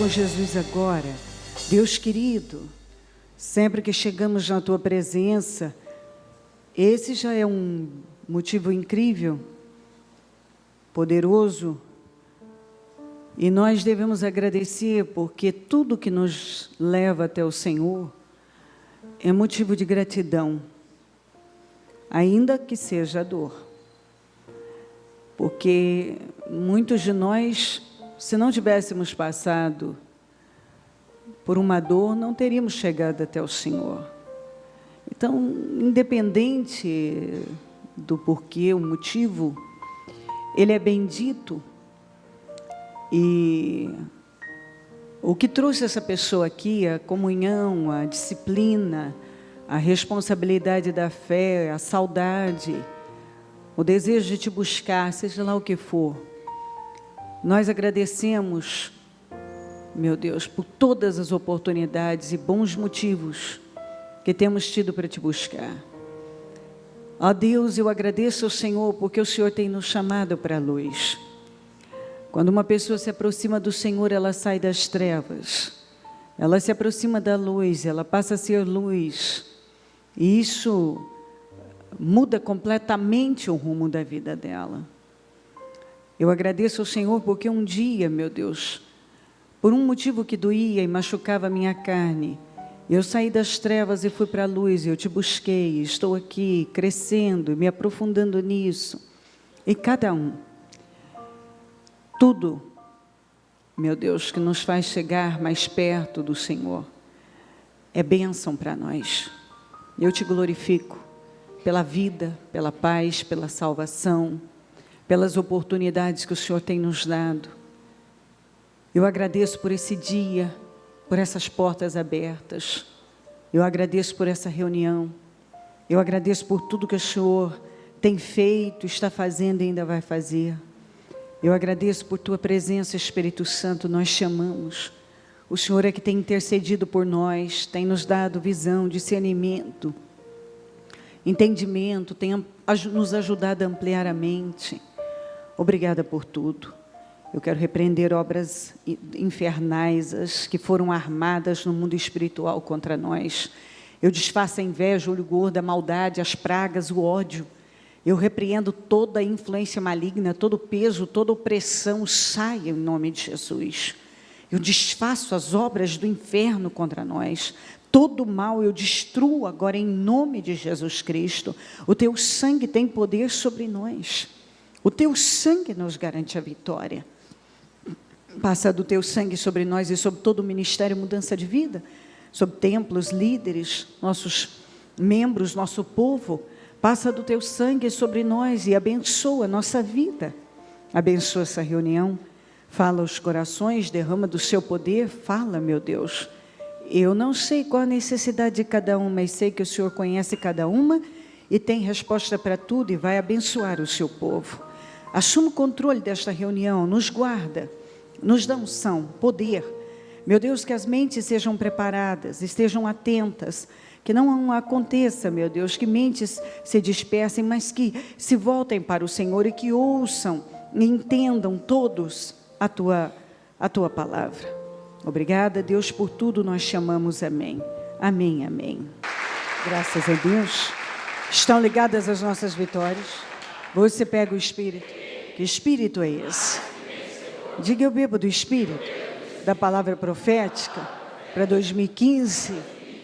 com Jesus agora. Deus querido, sempre que chegamos na Tua presença, esse já é um motivo incrível, poderoso, e nós devemos agradecer, porque tudo que nos leva até o Senhor é motivo de gratidão, ainda que seja a dor. Porque muitos de nós, se não tivéssemos passado por uma dor, não teríamos chegado até o Senhor. Então, independente do porquê, o motivo, Ele é bendito. E o que trouxe essa pessoa aqui, a comunhão, a disciplina, a responsabilidade da fé, a saudade, o desejo de te buscar, seja lá o que for. Nós agradecemos, meu Deus, por todas as oportunidades e bons motivos que temos tido para te buscar. Ó Deus, eu agradeço ao Senhor porque o Senhor tem nos chamado para a luz. Quando uma pessoa se aproxima do Senhor, ela sai das trevas. Ela se aproxima da luz, ela passa a ser luz. E isso muda completamente o rumo da vida dela. Eu agradeço ao Senhor porque um dia, meu Deus, por um motivo que doía e machucava a minha carne, eu saí das trevas e fui para a luz, eu te busquei, estou aqui crescendo, me aprofundando nisso. E cada um, tudo, meu Deus, que nos faz chegar mais perto do Senhor, é bênção para nós. Eu te glorifico pela vida, pela paz, pela salvação, pelas oportunidades que o Senhor tem nos dado. Eu agradeço por esse dia, por essas portas abertas. Eu agradeço por essa reunião. Eu agradeço por tudo que o Senhor tem feito, está fazendo e ainda vai fazer. Eu agradeço por Tua presença, Espírito Santo, nós te amamos. O Senhor é que tem intercedido por nós, tem nos dado visão, discernimento, entendimento, tem nos ajudado a ampliar a mente. Obrigada por tudo. Eu quero repreender obras infernais, as que foram armadas no mundo espiritual contra nós. Eu desfaço a inveja, o olho gordo, a maldade, as pragas, o ódio. Eu repreendo toda a influência maligna, todo o peso, toda a opressão, saia em nome de Jesus. Eu desfaço as obras do inferno contra nós. Todo mal eu destruo agora em nome de Jesus Cristo. O Teu sangue tem poder sobre nós. O Teu sangue nos garante a vitória. Passa do Teu sangue sobre nós e sobre todo o ministério mudança de vida, sobre templos, líderes, nossos membros, nosso povo. Passa do Teu sangue sobre nós e abençoa a nossa vida. Abençoa essa reunião. Fala aos corações, derrama do Seu poder. Fala, meu Deus. Eu não sei qual a necessidade de cada um, mas sei que o Senhor conhece cada uma e tem resposta para tudo e vai abençoar o Seu povo. Assuma o controle desta reunião, nos guarda, nos dá unção, poder. Meu Deus, que as mentes sejam preparadas, estejam atentas, que não aconteça, meu Deus, que mentes se dispersem, mas que se voltem para o Senhor e que ouçam e entendam todos a Tua palavra. Obrigada, Deus, por tudo nós chamamos amém. Amém, amém. Graças a Deus. Estão ligadas as nossas vitórias? Você pega o Espírito. Que Espírito é esse? Diga, eu bebo do Espírito, da palavra profética. Para 2015,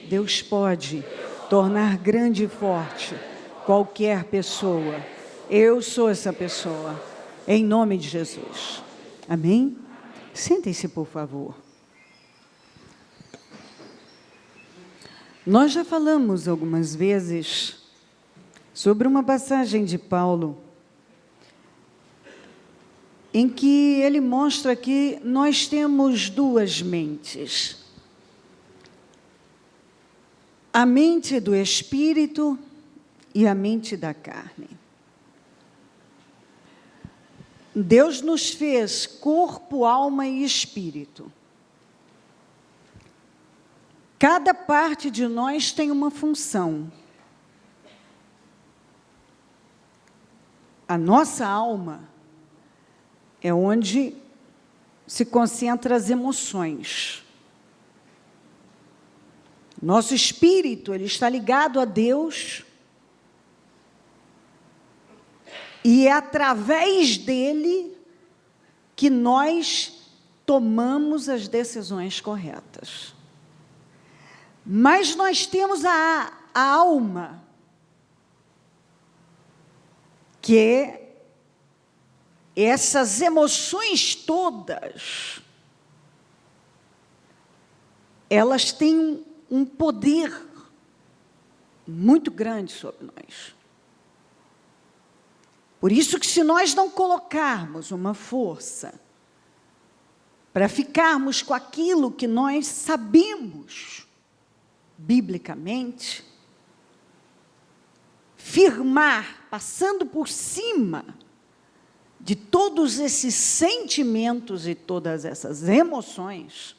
Deus pode tornar grande e forte qualquer pessoa. Eu sou essa pessoa, em nome de Jesus. Amém? Sentem-se, por favor. Nós já falamos algumas vezes sobre uma passagem de Paulo, em que ele mostra que nós temos duas mentes. A mente do Espírito e a mente da carne. Deus nos fez corpo, alma e espírito. Cada parte de nós tem uma função. A nossa alma é onde se concentra as emoções. Nosso espírito, ele está ligado a Deus, e é através dele que nós tomamos as decisões corretas. Mas nós temos a alma, que é essas emoções todas, elas têm um poder muito grande sobre nós. Por isso que, se nós não colocarmos uma força para ficarmos com aquilo que nós sabemos biblicamente, firmar, passando por cima de todos esses sentimentos e todas essas emoções,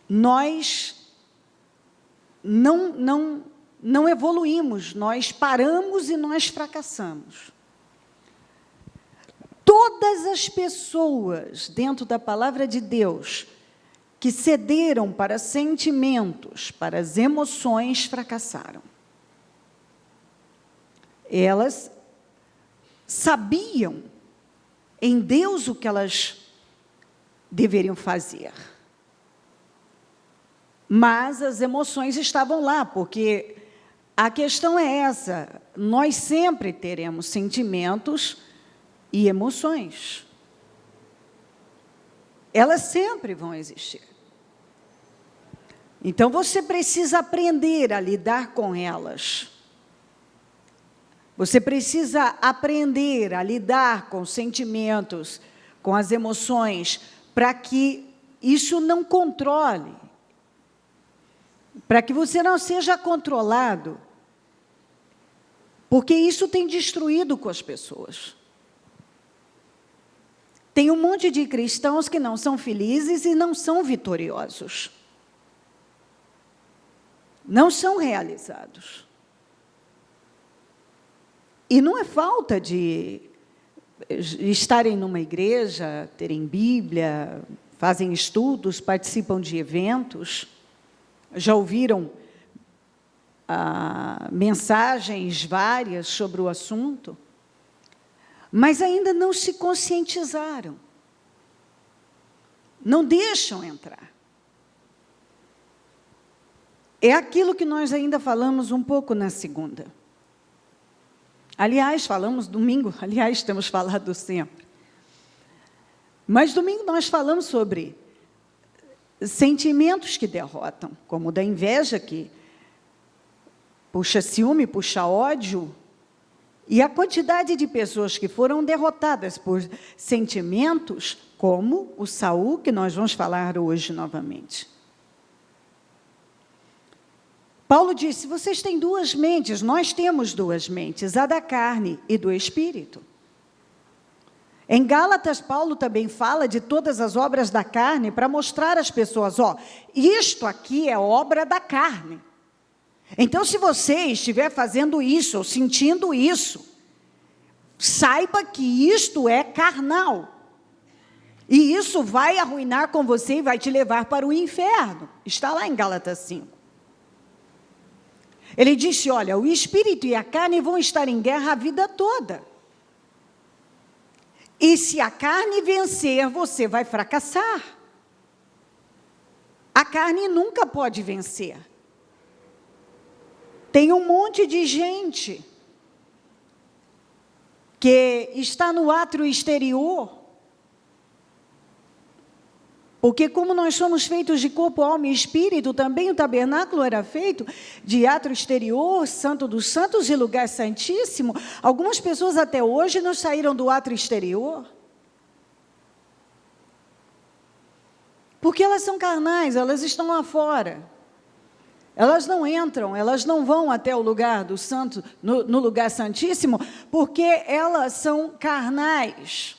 nós não evoluímos, nós paramos e nós fracassamos. Todas as pessoas dentro da palavra de Deus que cederam para sentimentos, para as emoções, fracassaram. Elas sabiam em Deus o que elas deveriam fazer. Mas as emoções estavam lá, porque a questão é essa: nós sempre teremos sentimentos e emoções. Elas sempre vão existir. Então, você precisa aprender a lidar com elas. Você precisa aprender a lidar com os sentimentos, com as emoções, para que isso não controle, para que você não seja controlado, porque isso tem destruído com as pessoas. Tem um monte de cristãos que não são felizes e não são vitoriosos. Não são realizados. E não é falta de estarem numa igreja, terem Bíblia, fazem estudos, participam de eventos, já ouviram mensagens várias sobre o assunto, mas ainda não se conscientizaram, não deixam entrar. É aquilo que nós ainda falamos um pouco na segunda. Aliás, falamos domingo, temos falado sempre. Mas domingo nós falamos sobre sentimentos que derrotam, como o da inveja, que puxa ciúme, puxa ódio, e a quantidade de pessoas que foram derrotadas por sentimentos, como o Saul, que nós vamos falar hoje novamente. Paulo disse: vocês têm duas mentes, nós temos duas mentes, a da carne e do espírito. Em Gálatas, Paulo também fala de todas as obras da carne para mostrar às pessoas: isto aqui é obra da carne. Então, se você estiver fazendo isso ou sentindo isso, saiba que isto é carnal. E isso vai arruinar com você e vai te levar para o inferno. Está lá em Gálatas 5. Ele disse: olha, o espírito e a carne vão estar em guerra a vida toda. E se a carne vencer, você vai fracassar. A carne nunca pode vencer. Tem um monte de gente que está no átrio exterior, porque como nós somos feitos de corpo, alma e espírito, também o tabernáculo era feito de átrio exterior, santo dos santos e lugar santíssimo. Algumas pessoas até hoje não saíram do átrio exterior, porque elas são carnais, elas estão lá fora. Elas não entram, elas não vão até o lugar do santo, no lugar santíssimo, porque elas são carnais.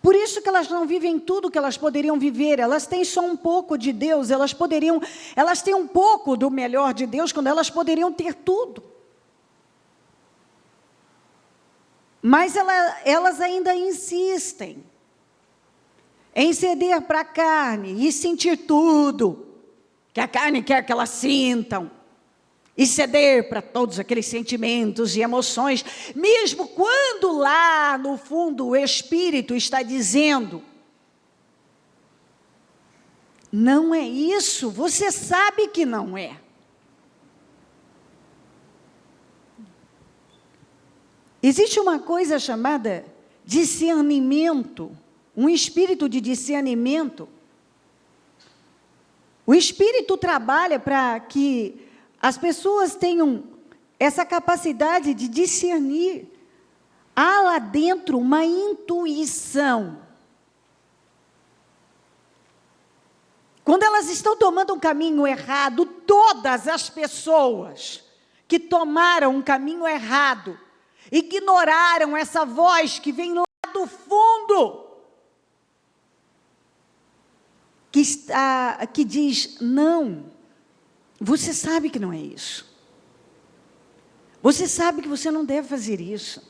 Por isso que elas não vivem tudo que elas poderiam viver, elas têm só um pouco de Deus, elas têm um pouco do melhor de Deus, quando elas poderiam ter tudo. Mas elas ainda insistem em ceder para a carne e sentir tudo que a carne quer que elas sintam, e ceder para todos aqueles sentimentos e emoções, mesmo quando lá no fundo o Espírito está dizendo, não é isso, você sabe que não é. Existe uma coisa chamada discernimento, um espírito de discernimento. O Espírito trabalha para que as pessoas tenham essa capacidade de discernir. Há lá dentro uma intuição. Quando elas estão tomando um caminho errado, todas as pessoas que tomaram um caminho errado, ignoraram essa voz que vem lá do fundo, que diz, não, você sabe que não é isso. Você sabe que você não deve fazer isso.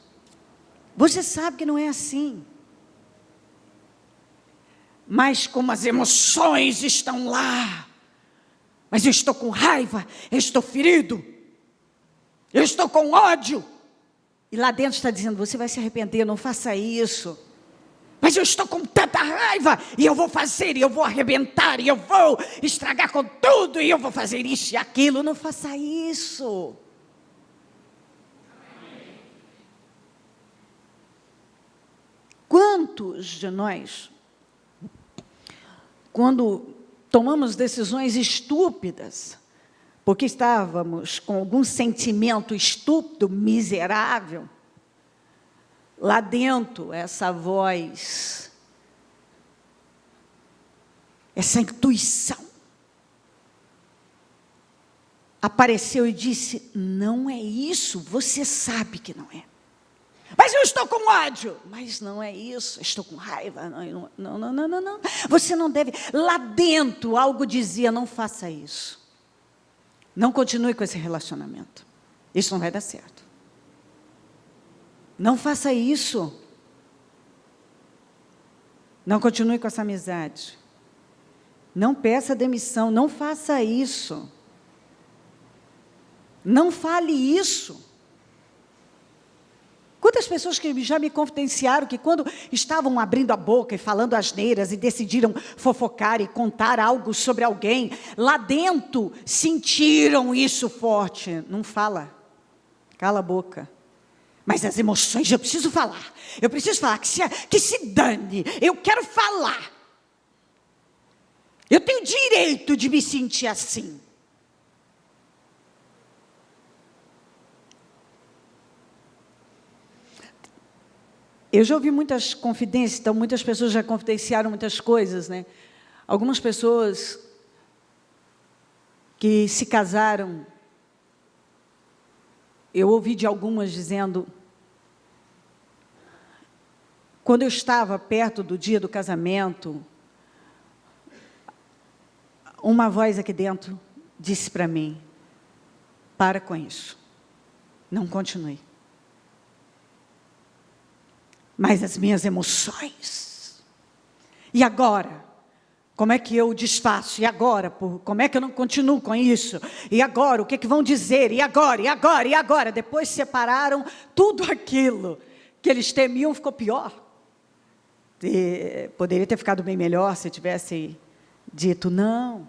Você sabe que não é assim. Mas como as emoções estão lá, mas eu estou com raiva, eu estou ferido, eu estou com ódio. E lá dentro está dizendo, você vai se arrepender, não faça isso. Mas eu estou com tanta raiva, e eu vou fazer, e eu vou arrebentar, e eu vou estragar com tudo, e eu vou fazer isso e aquilo. Não faça isso. Quantos de nós, quando tomamos decisões estúpidas, porque estávamos com algum sentimento estúpido, miserável, lá dentro, essa voz, essa intuição, apareceu e disse, não é isso, você sabe que não é. Mas eu estou com ódio. Mas não é isso, estou com raiva. Não. Você não deve. Lá dentro, algo dizia, não faça isso. Não continue com esse relacionamento. Isso não vai dar certo. Não faça isso. Não continue com essa amizade. Não peça demissão, não faça isso. Não fale isso. Quantas pessoas que já me confidenciaram que quando estavam abrindo a boca e falando asneiras e decidiram fofocar e contar algo sobre alguém, lá dentro sentiram isso forte. Não fala, cala a boca. Mas as emoções, eu preciso falar, que se dane, eu quero falar. Eu tenho direito de me sentir assim. Eu já ouvi muitas confidências, então muitas pessoas já confidenciaram muitas coisas, né? Algumas pessoas que se casaram, eu ouvi de algumas dizendo, quando eu estava perto do dia do casamento, uma voz aqui dentro disse para mim, para com isso, não continue. Mas as minhas emoções, e agora? Como é que eu desfaço? E agora? Como é que eu não continuo com isso? E agora? O que vão dizer? E agora? E agora? E agora? Depois separaram, tudo aquilo que eles temiam ficou pior. Poderia ter ficado bem melhor se tivesse dito não.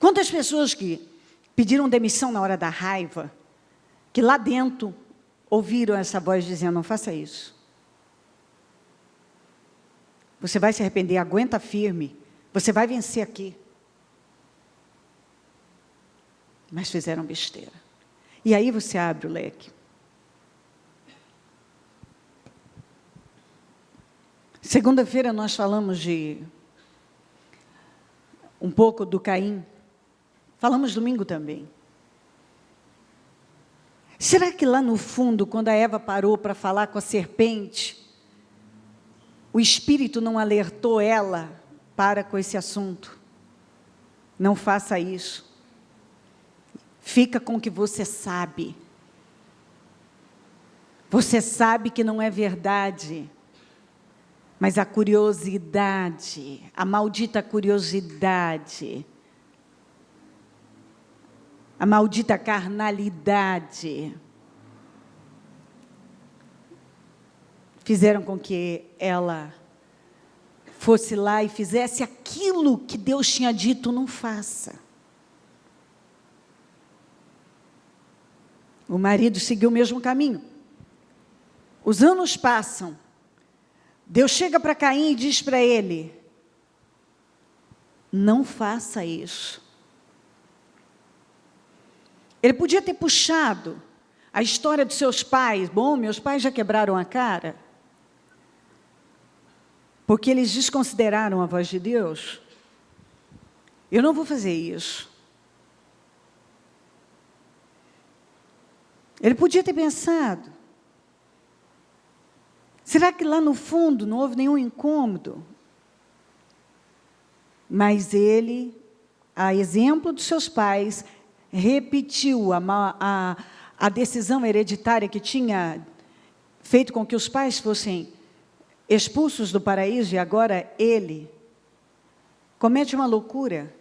Quantas pessoas que pediram demissão na hora da raiva, que lá dentro ouviram essa voz dizendo, não faça isso. Você vai se arrepender, aguenta firme. Você vai vencer aqui. Mas fizeram besteira. E aí você abre o leque. Segunda-feira nós falamos de um pouco do Caim. Falamos domingo também. Será que lá no fundo, quando a Eva parou para falar com a serpente, o Espírito não alertou ela para com esse assunto? Não faça isso. Fica com o que você sabe. Você sabe que não é verdade. Mas a curiosidade, a maldita curiosidade, a maldita carnalidade, fizeram com que ela fosse lá e fizesse aquilo que Deus tinha dito, não faça. O marido seguiu o mesmo caminho. Os anos passam. Deus chega para Caim e diz para ele: não faça isso. Ele podia ter puxado a história dos seus pais. Bom, meus pais já quebraram a cara, porque eles desconsideraram a voz de Deus. Eu não vou fazer isso. Ele podia ter pensado: será que lá no fundo não houve nenhum incômodo? Mas ele, a exemplo dos seus pais, repetiu a decisão hereditária que tinha feito com que os pais fossem expulsos do paraíso, e agora ele comete uma loucura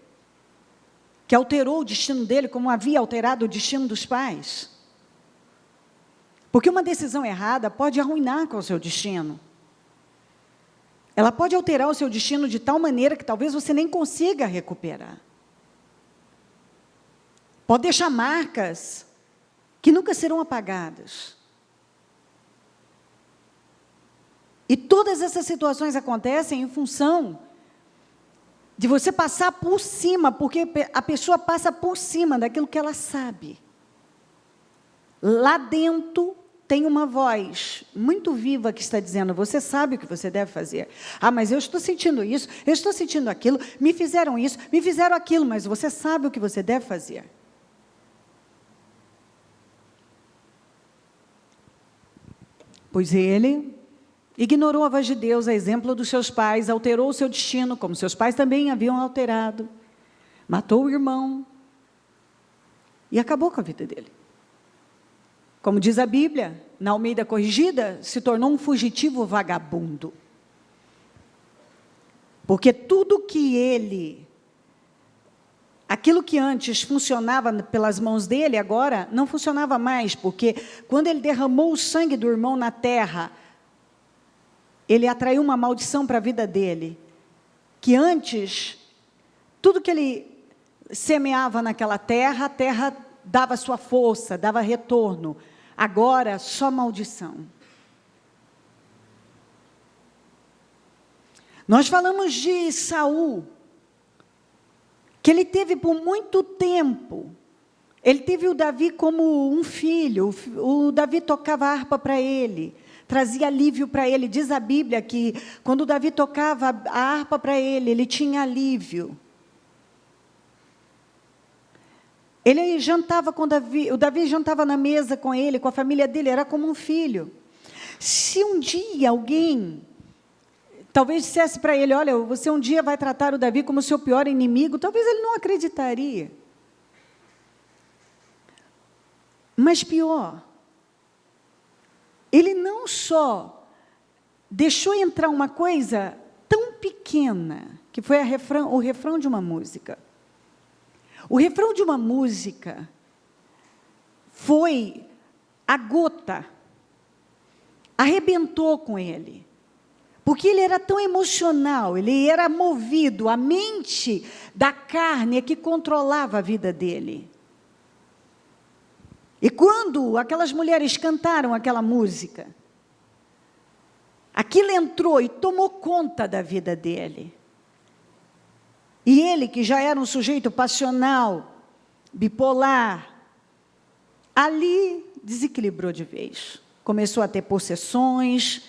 que alterou o destino dele, como havia alterado o destino dos pais. Porque uma decisão errada pode arruinar com o seu destino. Ela pode alterar o seu destino de tal maneira que talvez você nem consiga recuperar. Pode deixar marcas que nunca serão apagadas. E todas essas situações acontecem em função de você passar por cima, porque a pessoa passa por cima daquilo que ela sabe. Lá dentro tem uma voz muito viva que está dizendo: você sabe o que você deve fazer. Ah, mas eu estou sentindo isso, eu estou sentindo aquilo, me fizeram isso, me fizeram aquilo, mas você sabe o que você deve fazer. Pois ele ignorou a voz de Deus, a exemplo dos seus pais, alterou o seu destino, como seus pais também haviam alterado, matou o irmão e acabou com a vida dele. Como diz a Bíblia, na Almeida Corrigida, se tornou um fugitivo vagabundo. Porque tudo que aquilo que antes funcionava pelas mãos dele, agora não funcionava mais, porque quando ele derramou o sangue do irmão na terra, ele atraiu uma maldição para a vida dele, que antes, tudo que ele semeava naquela terra, a terra dava sua força, dava retorno. Agora, só maldição. Nós falamos de Saul, que ele teve por muito tempo. Ele teve o Davi como um filho. O Davi tocava harpa para ele, trazia alívio para ele. Diz a Bíblia que quando o Davi tocava a harpa para ele, ele tinha alívio. Ele jantava com Davi, o Davi jantava na mesa com ele, com a família dele, era como um filho. Se um dia alguém talvez dissesse para ele: olha, você um dia vai tratar o Davi como seu pior inimigo, talvez ele não acreditaria. Mas pior, ele não só deixou entrar uma coisa tão pequena, que foi o refrão de uma música. O refrão de uma música foi a gota, arrebentou com ele. Porque ele era tão emocional, ele era movido, a mente da carne é que controlava a vida dele. E quando aquelas mulheres cantaram aquela música, aquilo entrou e tomou conta da vida dele. E ele, que já era um sujeito passional, bipolar, ali desequilibrou de vez. Começou a ter possessões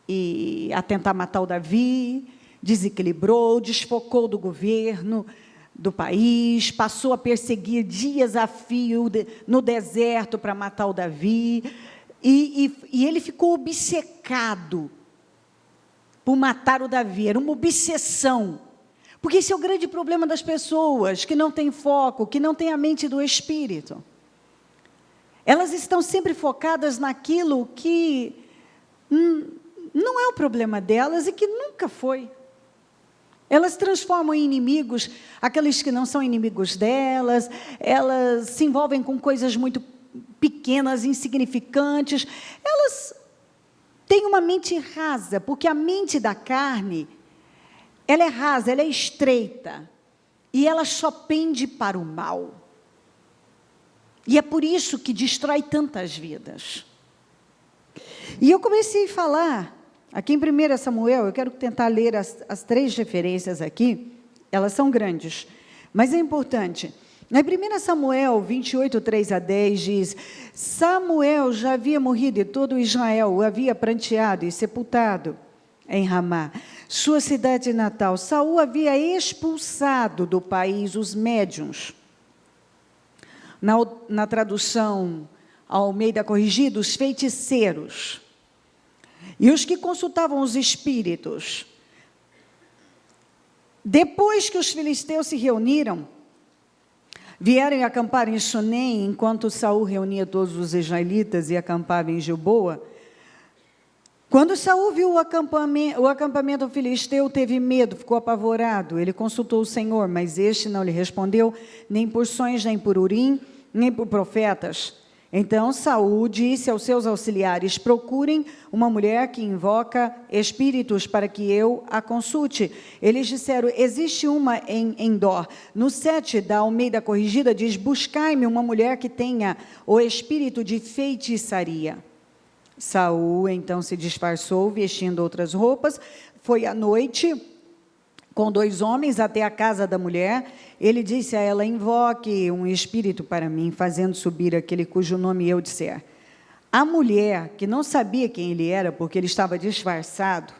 e a tentar matar o Davi, desequilibrou, desfocou do governo do país, passou a perseguir dias a fio no deserto para matar o Davi, e ele ficou obcecado por matar o Davi, era uma obsessão. Porque esse é o grande problema das pessoas, que não têm foco, que não têm a mente do Espírito. Elas estão sempre focadas naquilo que não é o problema delas e que nunca foi. Elas transformam em inimigos aqueles que não são inimigos delas, elas se envolvem com coisas muito pequenas, insignificantes. Elas têm uma mente rasa, porque a mente da carne, ela é rasa, ela é estreita, e ela só pende para o mal. E é por isso que destrói tantas vidas. E eu comecei a falar, aqui em 1 Samuel, eu quero tentar ler as 3 referências aqui, elas são grandes, mas é importante. Na 1 Samuel 28, 3-10 diz: Samuel já havia morrido e todo Israel o havia pranteado e sepultado em Ramá, sua cidade natal. Saul havia expulsado do país os médiuns. Na tradução Almeida Corrigida, os feiticeiros. E os que consultavam os espíritos. Depois que os filisteus se reuniram, vieram e acamparam em Sunem, enquanto Saul reunia todos os israelitas e acampava em Gilboa. Quando Saul viu o acampamento filisteu, teve medo, ficou apavorado. Ele consultou o Senhor, mas este não lhe respondeu, nem por sonhos, nem por Urim, nem por profetas. Então Saul disse aos seus auxiliares: procurem uma mulher que invoca espíritos para que eu a consulte. Eles disseram: existe uma em Endor. No 7 da Almeida Corrigida diz: buscai-me uma mulher que tenha o espírito de feitiçaria. Saul então se disfarçou, vestindo outras roupas, foi à noite com 2 homens até a casa da mulher. Ele disse a ela: invoque um espírito para mim, fazendo subir aquele cujo nome eu disser. A mulher, que não sabia quem ele era, porque ele estava disfarçado,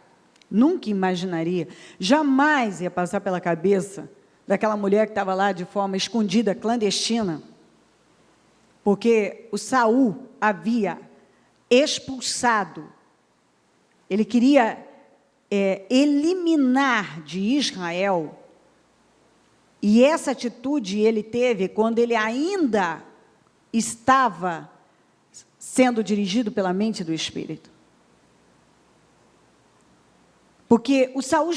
nunca imaginaria, jamais ia passar pela cabeça daquela mulher que estava lá de forma escondida, clandestina, porque o Saul havia expulsado, ele queria eliminar de Israel, e essa atitude ele teve quando ele ainda estava sendo dirigido pela mente do Espírito. Porque o Saul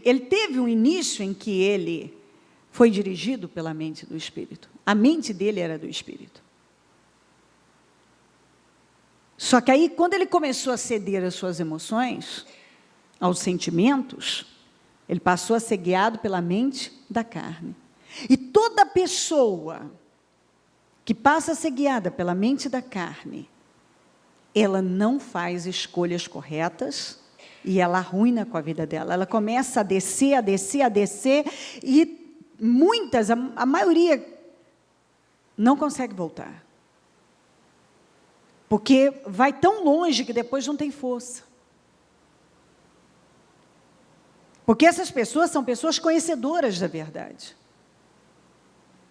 ele teve um início em que ele foi dirigido pela mente do Espírito. A mente dele era do Espírito. Só que aí, quando ele começou a ceder às suas emoções, aos sentimentos, ele passou a ser guiado pela mente da carne. E toda pessoa que passa a ser guiada pela mente da carne, ela não faz escolhas corretas e ela arruina com a vida dela. Ela começa a descer, a descer, a descer, e muitas, a maioria, não consegue voltar. Porque vai tão longe que depois não tem força. Porque essas pessoas são pessoas conhecedoras da verdade.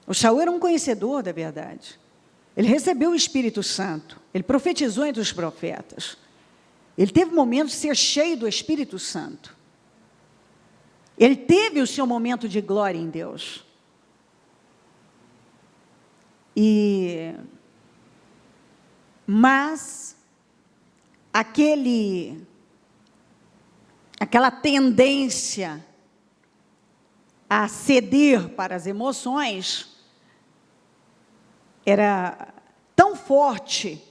O Saul era um conhecedor da verdade. Ele recebeu o Espírito Santo. Ele profetizou entre os profetas. Ele teve momento de ser cheio do Espírito Santo. Ele teve o seu momento de glória em Deus. Mas aquela tendência a ceder para as emoções era tão forte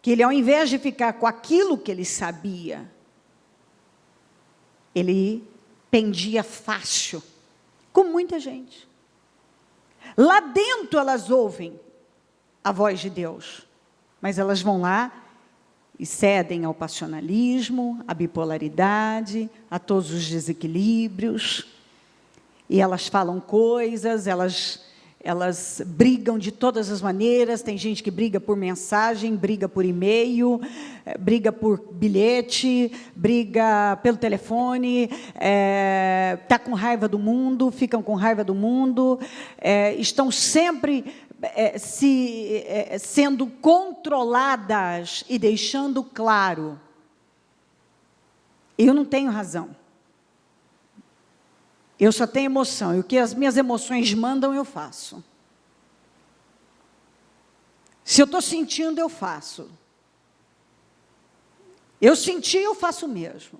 que ele, ao invés de ficar com aquilo que ele sabia, ele pendia fácil, com muita gente. Lá dentro elas ouvem a voz de Deus, mas elas vão lá e cedem ao passionalismo, à bipolaridade, a todos os desequilíbrios, e elas falam coisas, elas brigam de todas as maneiras. Tem gente que briga por mensagem, briga por e-mail, briga por bilhete, briga pelo telefone, está com raiva do mundo, ficam com raiva do mundo, estão sempre sendo controladas e deixando claro: eu não tenho razão, eu só tenho emoção, e o que as minhas emoções mandam eu faço. Se eu estou sentindo, eu faço. Eu senti, eu faço o mesmo.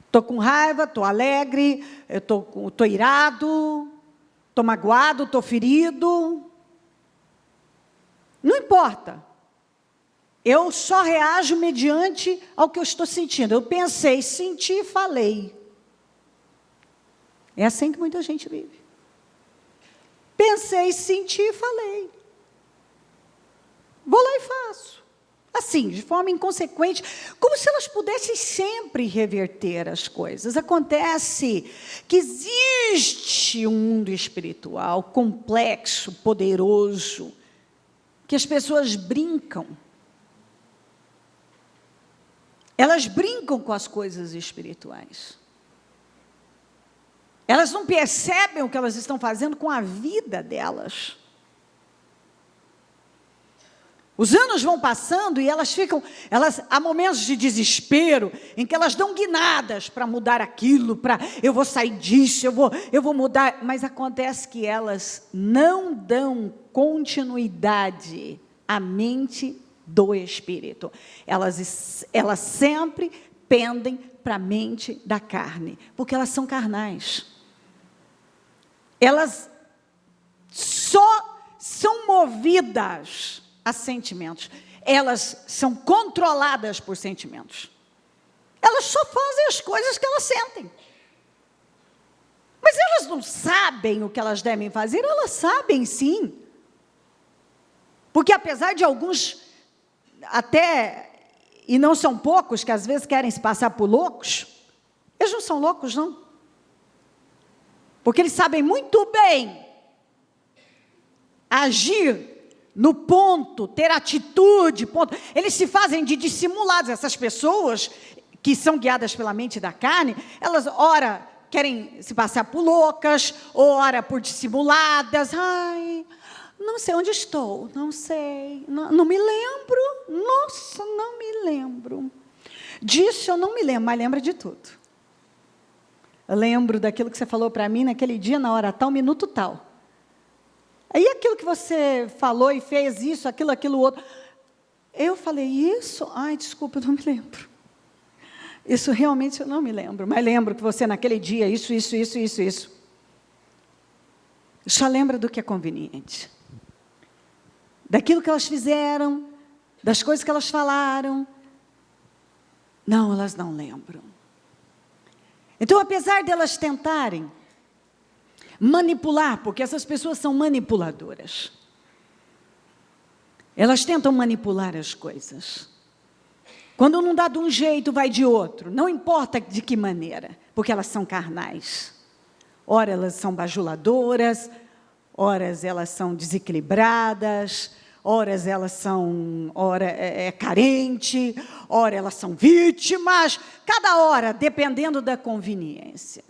Estou com raiva, estou alegre, estou irado, estou magoado, estou ferido. Não importa. Eu só reajo mediante ao que eu estou sentindo. Eu pensei, senti e falei. É assim que muita gente vive. Pensei, senti e falei. Vou lá e faço. Assim, de forma inconsequente, como se elas pudessem sempre reverter as coisas. Acontece que existe um mundo espiritual complexo, poderoso, que as pessoas brincam. Elas brincam com as coisas espirituais. Elas não percebem o que elas estão fazendo com a vida delas. Os anos vão passando e há momentos de desespero, em que elas dão guinadas para mudar aquilo, eu vou sair disso, eu vou mudar, mas acontece que elas não dão continuidade à mente do Espírito. Elas sempre pendem para a mente da carne, porque elas são carnais. Elas só são movidas a sentimentos. Elas são controladas por sentimentos. Elas só fazem as coisas que elas sentem. Mas elas não sabem o que elas devem fazer? Elas sabem sim. Porque apesar de alguns, até, e não são poucos, que às vezes querem se passar por loucos, eles não são loucos, não. Porque eles sabem muito bem agir no ponto, ter atitude, ponto. Eles se fazem de dissimulados. Essas pessoas que são guiadas pela mente da carne, elas ora querem se passar por loucas, ora por dissimuladas. Ai, não sei onde estou, não sei, não me lembro. Nossa, não me lembro. Disso eu não me lembro, mas lembro de tudo. Eu lembro daquilo que você falou para mim naquele dia, na hora tal, minuto tal. Aí aquilo que você falou e fez isso, aquilo outro. Eu falei isso? Ai, desculpa, eu não me lembro. Isso realmente eu não me lembro. Mas lembro que você naquele dia, isso. Só lembra do que é conveniente. Daquilo que elas fizeram, das coisas que elas falaram. Não, elas não lembram. Então, apesar de elas tentarem manipular, porque essas pessoas são manipuladoras. Elas tentam manipular as coisas. Quando não dá de um jeito, vai de outro. Não importa de que maneira, porque elas são carnais. Ora elas são bajuladoras, ora elas são desequilibradas, ora é carente, ora elas são vítimas. Cada hora, dependendo da conveniência.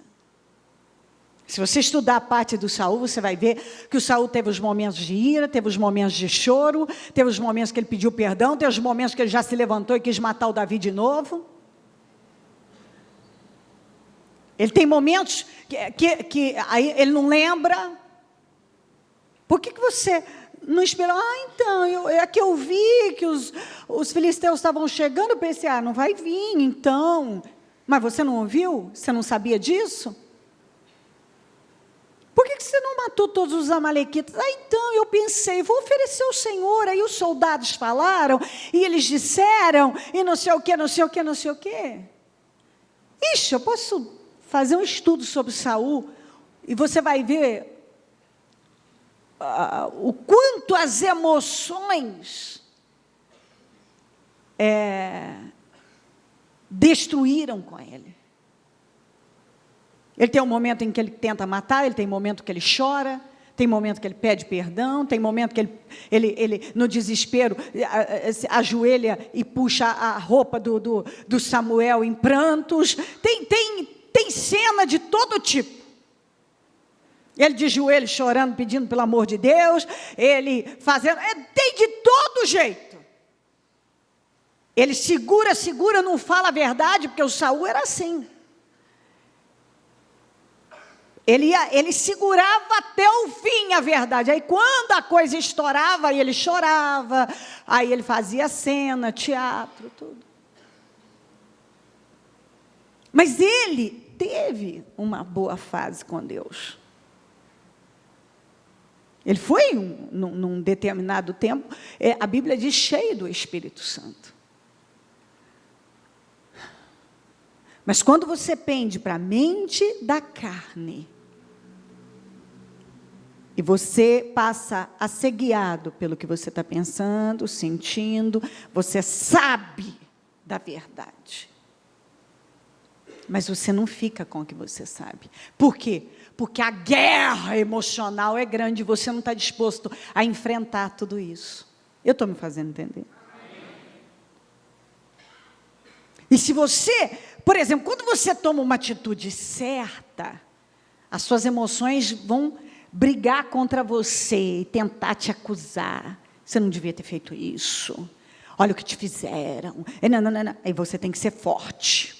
Se você estudar a parte do Saul, você vai ver que o Saul teve os momentos de ira, teve os momentos de choro, teve os momentos que ele pediu perdão, teve os momentos que ele já se levantou e quis matar o Davi de novo. Ele tem momentos que aí ele não lembra. Por que você não esperou? Então, é que eu vi que os filisteus estavam chegando, eu pensei, não vai vir, então. Mas você não ouviu? Você não sabia disso? Por que você não matou todos os amalequitas? Então, eu pensei, vou oferecer ao Senhor. Aí os soldados falaram, e eles disseram, e não sei o quê. Ixi, eu posso fazer um estudo sobre Saul, e você vai ver o quanto as emoções destruíram com ele. Ele tem um momento em que ele tenta matar, ele tem um momento que ele chora, tem um momento que ele pede perdão, tem um momento que ele no desespero, ajoelha e puxa a roupa do Samuel em prantos. Tem cena de todo tipo. Ele de joelho chorando, pedindo pelo amor de Deus, ele fazendo, tem de todo jeito. Ele segura, não fala a verdade, porque o Saul era assim. Ele segurava até o fim a verdade. Aí quando a coisa estourava, aí ele chorava, aí ele fazia cena, teatro, tudo. Mas ele teve uma boa fase com Deus. Ele foi, num determinado tempo, a Bíblia diz, cheio do Espírito Santo. Mas quando você pende para a mente da carne, e você passa a ser guiado pelo que você está pensando, sentindo, você sabe da verdade. Mas você não fica com o que você sabe. Por quê? Porque a guerra emocional é grande e você não está disposto a enfrentar tudo isso. Eu estou me fazendo entender? E se você, por exemplo, quando você toma uma atitude certa, as suas emoções vão brigar contra você e tentar te acusar. Você não devia ter feito isso. Olha o que te fizeram. Não. Aí você tem que ser forte.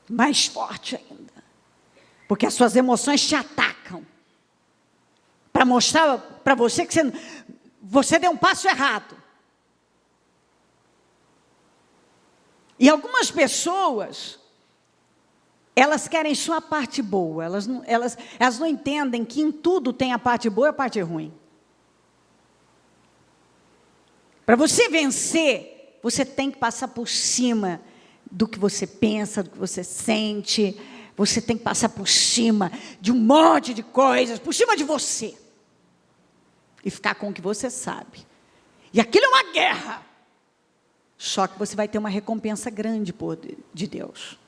Mais forte ainda. Porque as suas emoções te atacam. Para mostrar para você que você deu um passo errado. E algumas pessoas, elas querem só a parte boa. Elas não entendem que em tudo tem a parte boa e a parte ruim. Para você vencer, você tem que passar por cima do que você pensa, do que você sente. Você tem que passar por cima de um monte de coisas, por cima de você. E ficar com o que você sabe. E aquilo é uma guerra. Só que você vai ter uma recompensa grande de Deus.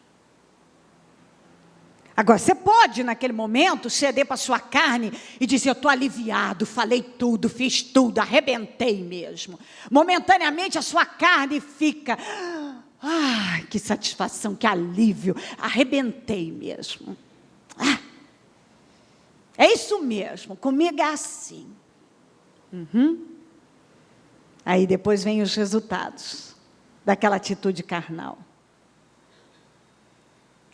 Agora, você pode, naquele momento, ceder para a sua carne e dizer, eu estou aliviado, falei tudo, fiz tudo, arrebentei mesmo. Momentaneamente, a sua carne fica, ai, que satisfação, que alívio, arrebentei mesmo. É isso mesmo, comigo é assim. Aí depois vem os resultados daquela atitude carnal.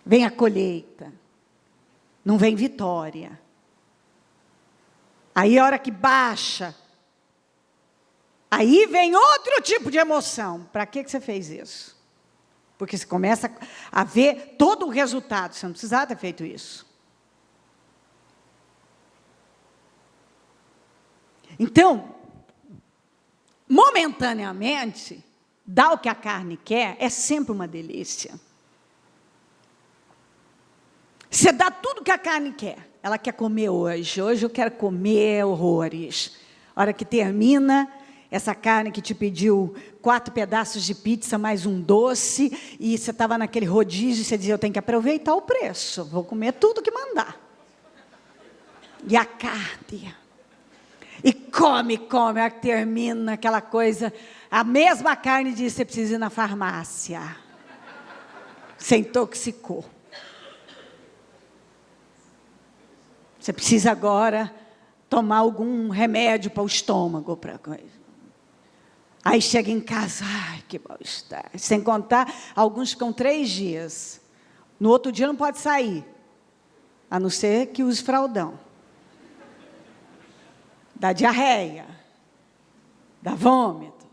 Vem a colheita. Não vem vitória. Aí a hora que baixa, aí vem outro tipo de emoção. Para que você fez isso? Porque você começa a ver todo o resultado. Você não precisava ter feito isso. Então, momentaneamente, dar o que a carne quer é sempre uma delícia. Você dá tudo que a carne quer. Ela quer comer hoje. Hoje eu quero comer horrores. A hora que termina, essa carne que te pediu 4 pedaços de pizza, mais um doce, e você estava naquele rodízio, e você dizia, eu tenho que aproveitar o preço. Vou comer tudo que mandar. E a carne. E come, a hora que termina aquela coisa. A mesma carne diz, você precisa ir na farmácia. Você intoxicou. Você precisa agora tomar algum remédio para o estômago. Aí chega em casa, ai, que mal-estar. Sem contar, alguns ficam 3 dias. No outro dia não pode sair. A não ser que use fraldão. Dá diarreia. Dá vômito.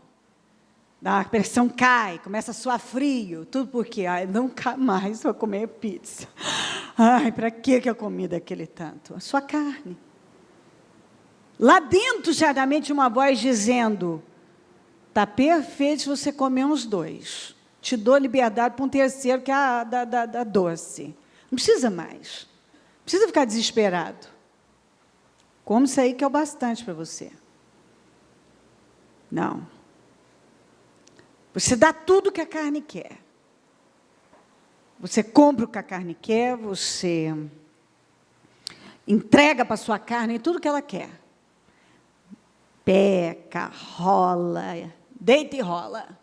A pressão cai, começa a suar frio. Tudo porque, ai, nunca mais vou comer pizza. Ai, para que eu comi daquele tanto? A sua carne. Lá dentro, certamente, uma voz dizendo, está perfeito se você comer uns 2. Te dou liberdade para um terceiro, que é a da doce. Não precisa mais. Não precisa ficar desesperado. Come isso aí que é o bastante para você. Não. Você dá tudo que a carne quer. Você compra o que a carne quer, você entrega para a sua carne tudo que ela quer. Peca, rola, deita e rola.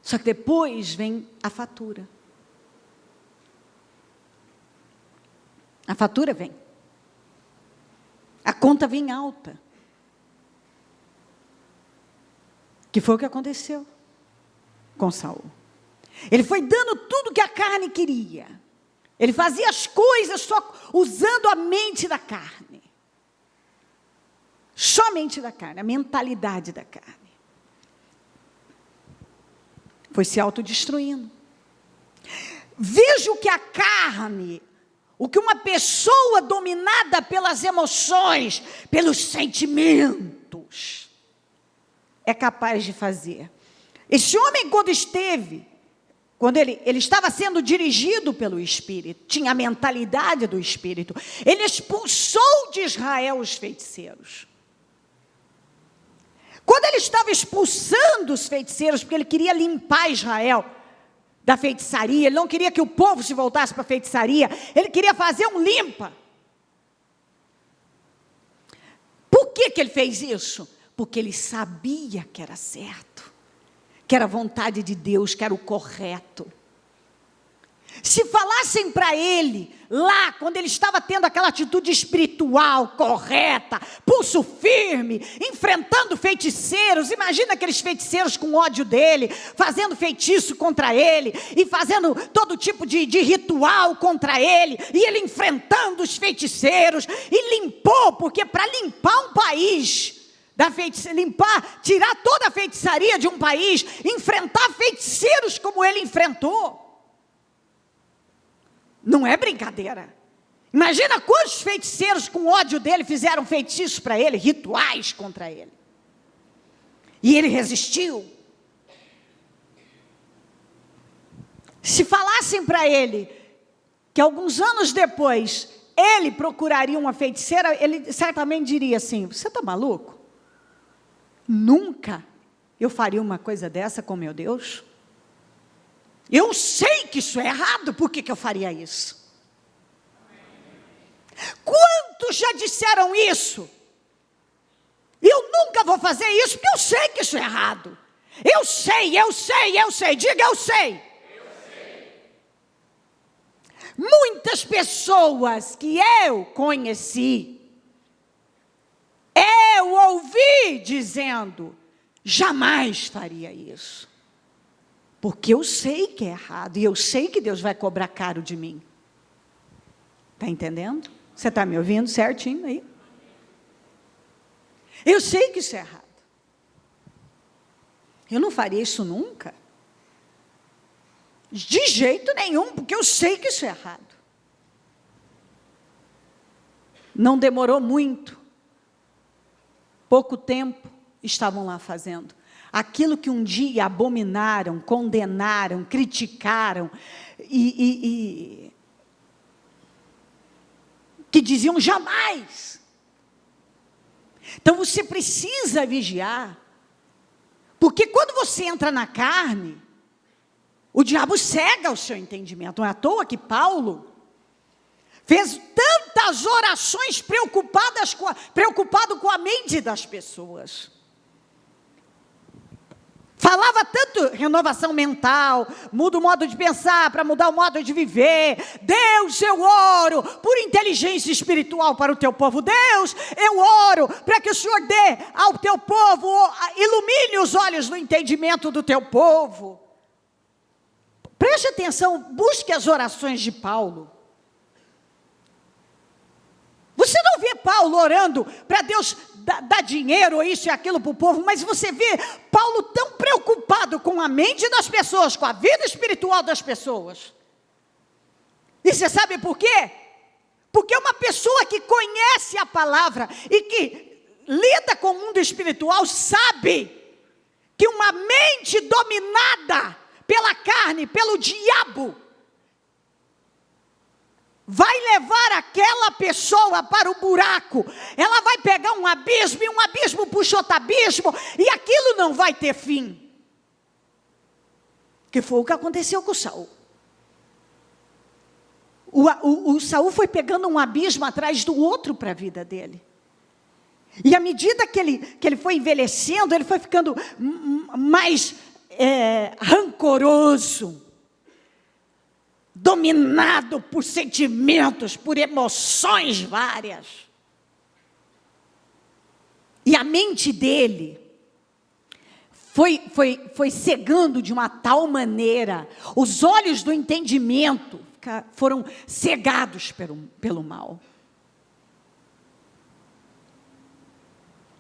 Só que depois vem a fatura. A fatura vem. A conta vem alta. Que foi o que aconteceu com Saul. Ele foi dando tudo que a carne queria. Ele fazia as coisas só usando a mente da carne. Somente da carne, a mentalidade da carne. Foi se autodestruindo. Vejo que a carne, o que uma pessoa dominada pelas emoções, pelos sentimentos, é capaz de fazer. Esse homem, quando ele estava sendo dirigido pelo Espírito, tinha a mentalidade do Espírito, ele expulsou de Israel os feiticeiros. Quando ele estava expulsando os feiticeiros, porque ele queria limpar Israel da feitiçaria, ele não queria que o povo se voltasse para a feitiçaria, ele queria fazer um limpa. Por que ele fez isso? Porque ele sabia que era certo, que era a vontade de Deus, que era o correto. Se falassem para ele, lá, quando ele estava tendo aquela atitude espiritual correta, pulso firme, enfrentando feiticeiros, imagina aqueles feiticeiros com ódio dele, fazendo feitiço contra ele, e fazendo todo tipo de ritual contra ele, e ele enfrentando os feiticeiros, e limpou, porque para limpar um país, tirar toda a feitiçaria de um país, enfrentar feiticeiros como ele enfrentou, não é brincadeira. Imagina quantos feiticeiros com ódio dele fizeram feitiços para ele, rituais contra ele. E ele resistiu. Se falassem para ele que alguns anos depois ele procuraria uma feiticeira, ele certamente diria assim: você está maluco? Nunca eu faria uma coisa dessa com meu Deus. Eu sei que isso é errado, por que eu faria isso? Quantos já disseram isso? Eu nunca vou fazer isso, porque eu sei que isso é errado. Eu sei, diga eu sei. Muitas pessoas que eu conheci, eu ouvi dizendo, jamais faria isso. Porque eu sei que é errado, e eu sei que Deus vai cobrar caro de mim. Está entendendo? Você está me ouvindo certinho aí? Eu sei que isso é errado. Eu não faria isso nunca. De jeito nenhum, porque eu sei que isso é errado. Não demorou muito. Pouco tempo estavam lá fazendo. Aquilo que um dia abominaram, condenaram, criticaram, que diziam jamais. Então você precisa vigiar, porque quando você entra na carne, o diabo cega o seu entendimento. Não é à toa que Paulo fez tantas orações preocupado com a mente das pessoas. Falava tanto renovação mental, muda o modo de pensar para mudar o modo de viver. Deus, eu oro por inteligência espiritual para o teu povo. Deus, eu oro para que o Senhor dê ao teu povo, ilumine os olhos do entendimento do teu povo. Preste atenção, busque as orações de Paulo. Você não vê Paulo orando para Deus dar dinheiro, ou isso e aquilo para o povo, mas você vê Paulo tão preocupado com a mente das pessoas, com a vida espiritual das pessoas. E você sabe por quê? Porque uma pessoa que conhece a palavra e que lida com o mundo espiritual sabe que uma mente dominada pela carne, pelo diabo, vai levar aquela pessoa para o buraco. Ela vai pegar um abismo, e um abismo puxa outro abismo, e aquilo não vai ter fim. Que foi o que aconteceu com Saul. O Saul foi pegando um abismo atrás do outro para a vida dele. E à medida que ele foi envelhecendo, ele foi ficando mais rancoroso, dominado por sentimentos, por emoções várias. E a mente dele foi cegando de uma tal maneira, os olhos do entendimento foram cegados pelo mal.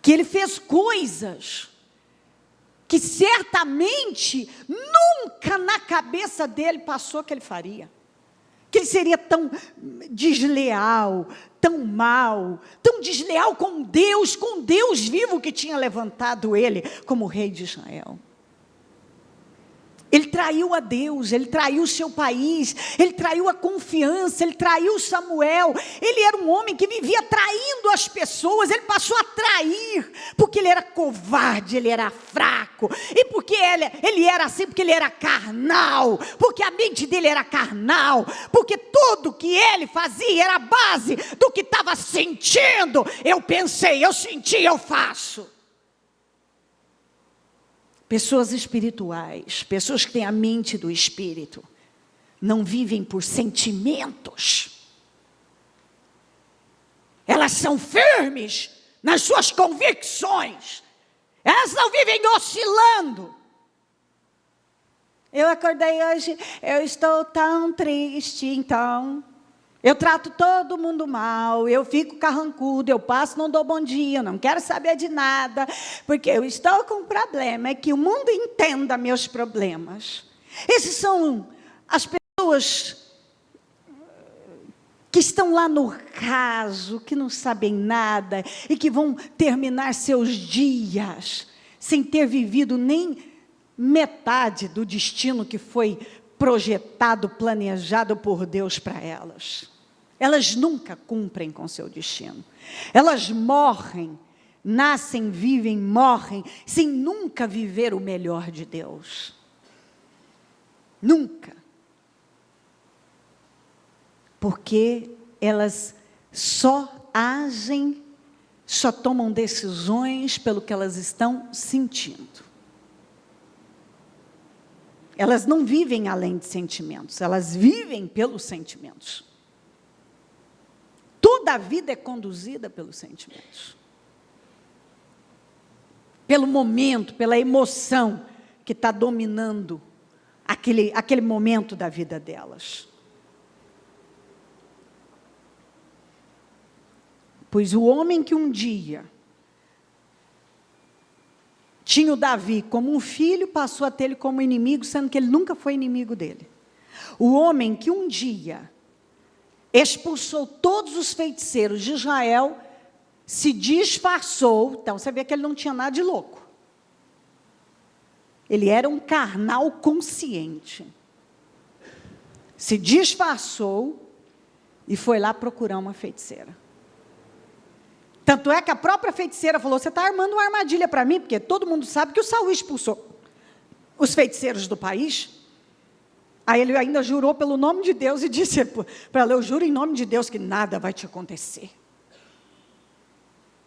Que ele fez coisas que certamente nunca na cabeça dele passou que ele faria. Que ele seria tão desleal, tão mau, tão desleal com Deus vivo que tinha levantado ele como rei de Israel. Ele traiu a Deus, ele traiu o seu país, ele traiu a confiança, ele traiu Samuel. Ele era um homem que vivia traindo as pessoas, ele passou a trair, porque ele era covarde, ele era fraco. E porque ele era assim, porque ele era carnal, porque a mente dele era carnal, porque tudo que ele fazia era a base do que estava sentindo. Eu pensei, eu senti, eu faço. Pessoas espirituais, pessoas que têm a mente do Espírito, não vivem por sentimentos. Elas são firmes nas suas convicções. Elas não vivem oscilando. Eu acordei hoje, eu estou tão triste, então eu trato todo mundo mal, eu fico carrancudo, eu passo, não dou bom dia, eu não quero saber de nada, porque eu estou com um problema, é que o mundo entenda meus problemas. Esses são as pessoas que estão lá no raso, que não sabem nada, e que vão terminar seus dias, sem ter vivido nem metade do destino que foi projetado, planejado por Deus para elas. Elas nunca cumprem com seu destino. Elas morrem, nascem, vivem, morrem, sem nunca viver o melhor de Deus. Nunca. Porque elas só agem, só tomam decisões pelo que elas estão sentindo. Elas não vivem além de sentimentos, elas vivem pelos sentimentos. Toda a vida é conduzida pelos sentimentos. Pelo momento, pela emoção que está dominando aquele momento da vida delas. Pois o homem que um dia tinha o Davi como um filho, passou a ter ele como inimigo, sendo que ele nunca foi inimigo dele. O homem que um dia expulsou todos os feiticeiros de Israel, se disfarçou, então você vê que ele não tinha nada de louco. Ele era um carnal consciente. Se disfarçou e foi lá procurar uma feiticeira. Tanto é que a própria feiticeira falou, você está armando uma armadilha para mim, porque todo mundo sabe que o Saul expulsou os feiticeiros do país. Aí ele ainda jurou pelo nome de Deus e disse para ela, eu juro em nome de Deus que nada vai te acontecer.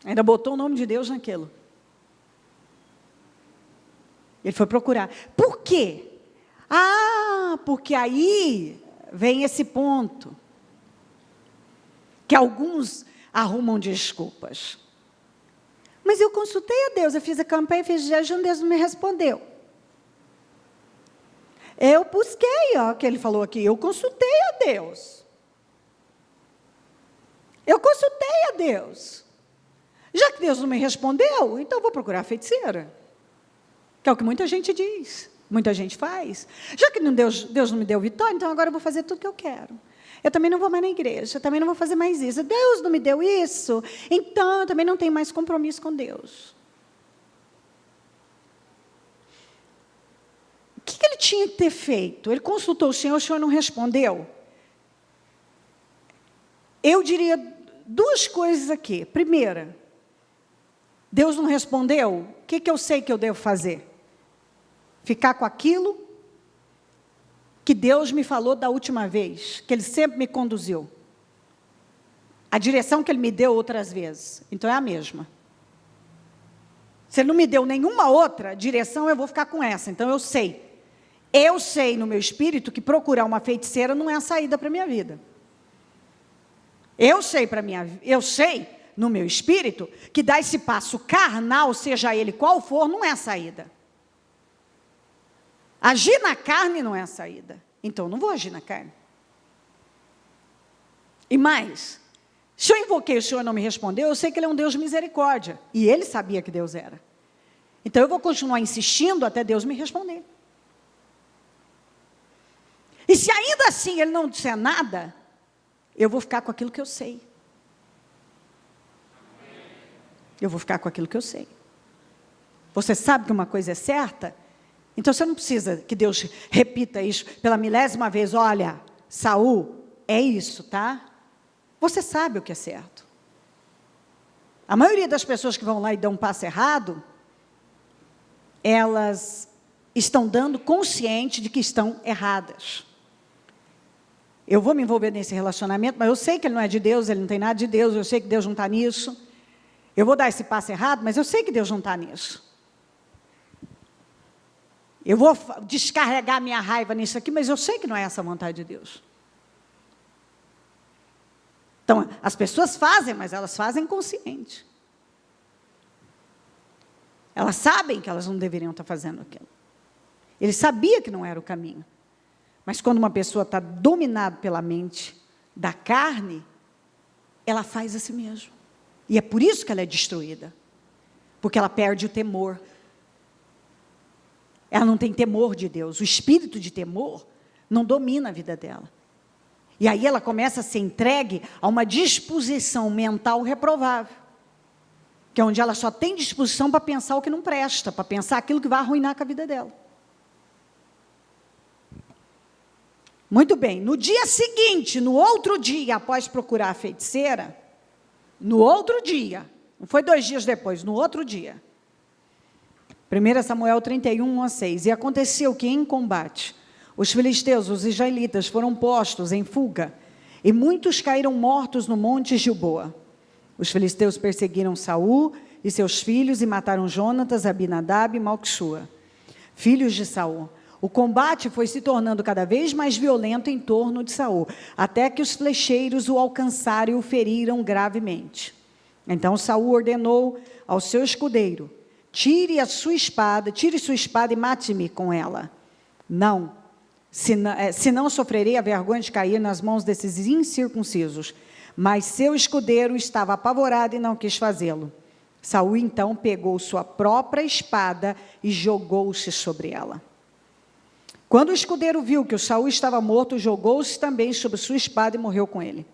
Ainda botou o nome de Deus naquilo. Ele foi procurar. Por quê? Porque aí vem esse ponto. Que alguns arrumam desculpas. Mas eu consultei a Deus, eu fiz a campanha, fiz jejum, Deus não me respondeu. Eu busquei, que ele falou aqui, eu consultei a Deus. Eu consultei a Deus. Já que Deus não me respondeu, então eu vou procurar a feiticeira. Que é o que muita gente diz, muita gente faz. Já que Deus não me deu vitória, então agora eu vou fazer tudo o que eu quero. Eu também não vou mais na igreja, eu também não vou fazer mais isso. Deus não me deu isso, então eu também não tenho mais compromisso com Deus. O que ele tinha que ter feito? Ele consultou o Senhor não respondeu. Eu diria duas coisas aqui. Primeira, Deus não respondeu, o que eu sei que eu devo fazer? Ficar com aquilo que Deus me falou da última vez, que Ele sempre me conduziu. A direção que Ele me deu outras vezes, então é a mesma. Se Ele não me deu nenhuma outra direção, eu vou ficar com essa, então eu sei. Eu sei no meu espírito que procurar uma feiticeira não é a saída para a minha vida. Eu sei no meu espírito que dar esse passo carnal, seja ele qual for, não é a saída. Agir na carne não é a saída. Então, eu não vou agir na carne. E mais, se eu invoquei o Senhor não me respondeu, eu sei que Ele é um Deus de misericórdia. E Ele sabia que Deus era. Então, eu vou continuar insistindo até Deus me responder. se ainda assim ele não disser nada, eu vou ficar com aquilo que eu sei. Eu vou ficar com aquilo que eu sei. Você sabe que uma coisa é certa? Então você não precisa que Deus repita isso pela 1000ª vez. Olha, Saul, é isso, tá? Você sabe o que é certo. A maioria das pessoas que vão lá e dão um passo errado, elas estão dando consciente de que estão erradas. Eu vou me envolver nesse relacionamento, mas eu sei que ele não é de Deus, ele não tem nada de Deus, eu sei que Deus não está nisso. Eu vou dar esse passo errado, mas eu sei que Deus não está nisso. Eu vou descarregar minha raiva nisso aqui, mas eu sei que não é essa a vontade de Deus. Então, as pessoas fazem, mas elas fazem consciente. Elas sabem que elas não deveriam estar fazendo aquilo. Ele sabia que não era o caminho. Mas quando uma pessoa está dominada pela mente da carne, ela faz a si mesma. E é por isso que ela é destruída. Porque ela perde o temor. Ela não tem temor de Deus. O espírito de temor não domina a vida dela. E aí ela começa a ser entregue a uma disposição mental reprovável. Que é onde ela só tem disposição para pensar o que não presta, para pensar aquilo que vai arruinar com a vida dela. Muito bem, no dia seguinte, no outro dia, após procurar a feiticeira, no outro dia, não foi 2 dias depois, no outro dia, 1 Samuel 31:6, e aconteceu que em combate, os filisteus, os israelitas, foram postos em fuga, e muitos caíram mortos no monte Gilboa. Os filisteus perseguiram Saul e seus filhos e mataram Jonatas, Abinadab e Malquissua, filhos de Saul. O combate foi se tornando cada vez mais violento em torno de Saul, até que os flecheiros o alcançaram e o feriram gravemente. Então Saul ordenou ao seu escudeiro: tire sua espada e mate-me com ela. Não, senão sofrerei a vergonha de cair nas mãos desses incircuncisos. Mas seu escudeiro estava apavorado e não quis fazê-lo. Saul então pegou sua própria espada e jogou-se sobre ela. Quando o escudeiro viu que o Saul estava morto, jogou-se também sobre sua espada e morreu com ele.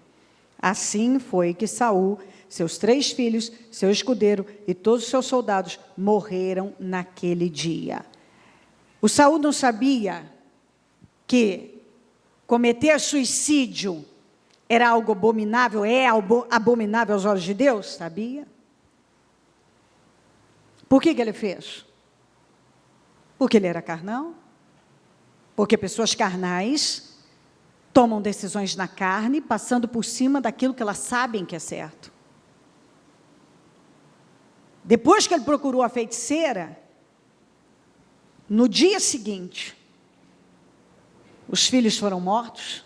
Assim foi que Saul, seus 3 filhos, seu escudeiro e todos os seus soldados morreram naquele dia. O Saul não sabia que cometer suicídio era algo abominável, é abominável aos olhos de Deus? Sabia? Por que ele fez? Porque ele era carnal? Porque pessoas carnais tomam decisões na carne, passando por cima daquilo que elas sabem que é certo. Depois que ele procurou a feiticeira, no dia seguinte, os filhos foram mortos.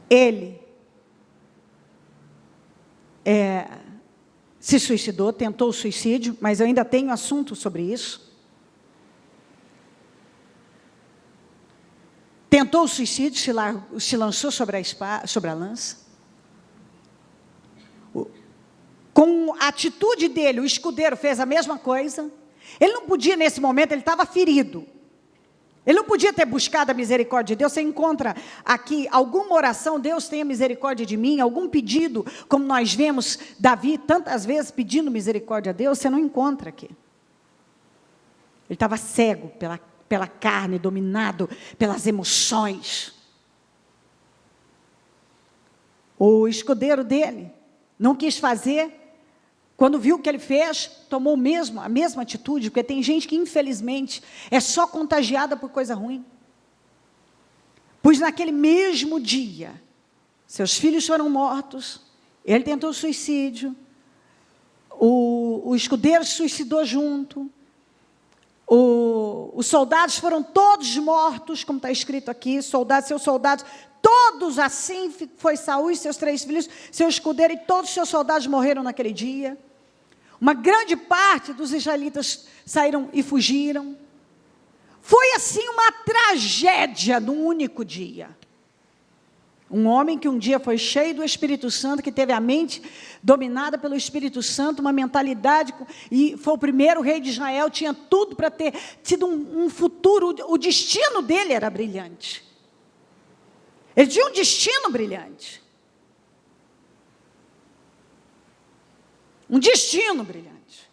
Ele se suicidou, tentou o suicídio, mas eu ainda tenho assunto sobre isso. Tentou o suicídio, se lançou sobre a lança. Com a atitude dele, o escudeiro fez a mesma coisa. Ele não podia, nesse momento, ele estava ferido. Ele não podia ter buscado a misericórdia de Deus. Você encontra aqui alguma oração, Deus tenha misericórdia de mim, algum pedido, como nós vemos Davi tantas vezes pedindo misericórdia a Deus, você não encontra aqui. Ele estava cego pela carne, dominado pelas emoções. O escudeiro dele não quis fazer. Quando viu o que ele fez, tomou a mesma atitude, porque tem gente que, infelizmente, é só contagiada por coisa ruim. Pois naquele mesmo dia, seus filhos foram mortos, ele tentou suicídio, o escudeiro se suicidou junto, os soldados foram todos mortos, como está escrito aqui, seus soldados, todos assim, foi Saul e seus 3 filhos, seu escudeiro e todos os seus soldados morreram naquele dia. Uma grande parte dos israelitas saíram e fugiram. Foi assim uma tragédia num único dia. Um homem que um dia foi cheio do Espírito Santo, que teve a mente dominada pelo Espírito Santo, uma mentalidade, e foi o primeiro rei de Israel, tinha tudo para ter tido um futuro, o destino dele era brilhante. Ele tinha um destino brilhante. Um destino brilhante.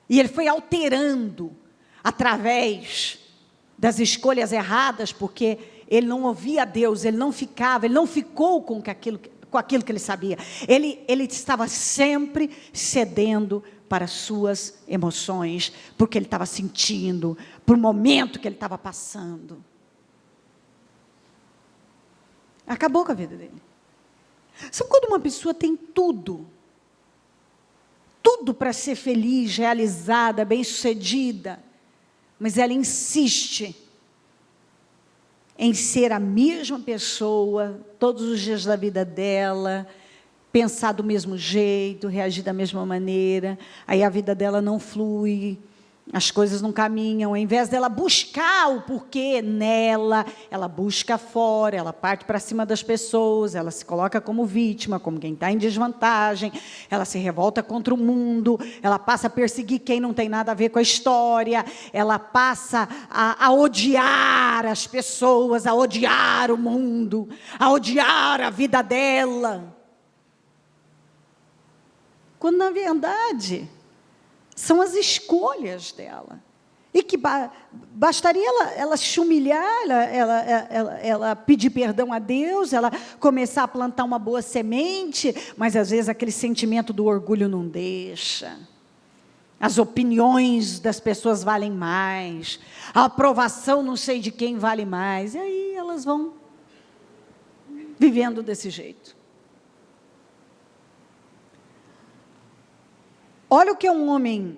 E ele foi alterando, através das escolhas erradas, porque ele não ouvia a Deus, ele não ficou com aquilo que ele sabia. Ele estava sempre cedendo para as suas emoções, porque ele estava sentindo, para o momento que ele estava passando. Acabou com a vida dele. Sabe quando uma pessoa tem tudo para ser feliz, realizada, bem-sucedida, mas ela insiste em ser a mesma pessoa, todos os dias da vida dela, pensar do mesmo jeito, reagir da mesma maneira, aí a vida dela não flui, as coisas não caminham, ao invés dela buscar o porquê nela, ela busca fora, ela parte para cima das pessoas, ela se coloca como vítima, como quem está em desvantagem, ela se revolta contra o mundo, ela passa a perseguir quem não tem nada a ver com a história, ela passa a odiar as pessoas, a odiar o mundo, a odiar a vida dela. Quando, na verdade, são as escolhas dela. E que bastaria ela se humilhar, ela pedir perdão a Deus, ela começar a plantar uma boa semente, mas às vezes aquele sentimento do orgulho não deixa. As opiniões das pessoas valem mais, a aprovação não sei de quem vale mais, e aí elas vão vivendo desse jeito. Olha o que é um homem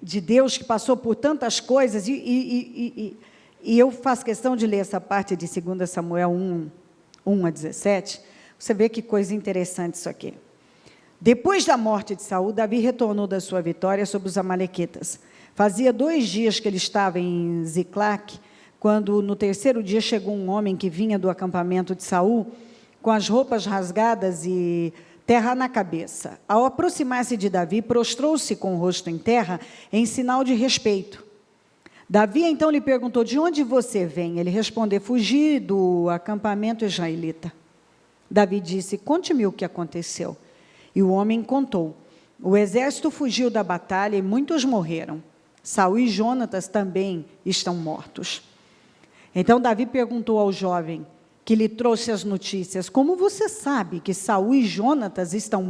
de Deus que passou por tantas coisas, e eu faço questão de ler essa parte de 2 Samuel 1 a 17, você vê que coisa interessante isso aqui. Depois da morte de Saul, Davi retornou da sua vitória sobre os amalequitas. Fazia 2 dias que ele estava em Ziclac, quando no 3º dia chegou um homem que vinha do acampamento de Saul, com as roupas rasgadas e terra na cabeça. Ao aproximar-se de Davi, prostrou-se com o rosto em terra, em sinal de respeito. Davi então lhe perguntou: de onde você vem? Ele respondeu: fugi do acampamento israelita. Davi disse: conte-me o que aconteceu. E o homem contou: o exército fugiu da batalha e muitos morreram. Saul e Jonatas também estão mortos. Então Davi perguntou ao jovem que lhe trouxe as notícias: como você sabe que Saul e Jonatas estão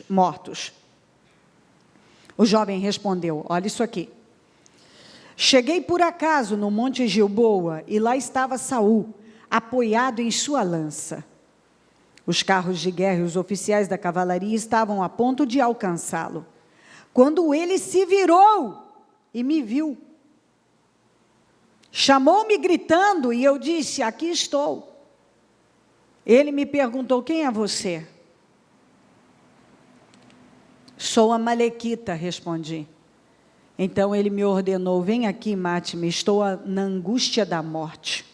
mortos? O jovem respondeu: olha isso aqui. Cheguei por acaso no monte Gilboa, e lá estava Saul, apoiado em sua lança. Os carros de guerra e os oficiais da cavalaria estavam a ponto de alcançá-lo, quando ele se virou e me viu. Chamou-me gritando, e eu disse: aqui estou. Ele me perguntou: quem é você? Sou amalequita, respondi. Então ele me ordenou: vem aqui e mate-me, estou na angústia da morte.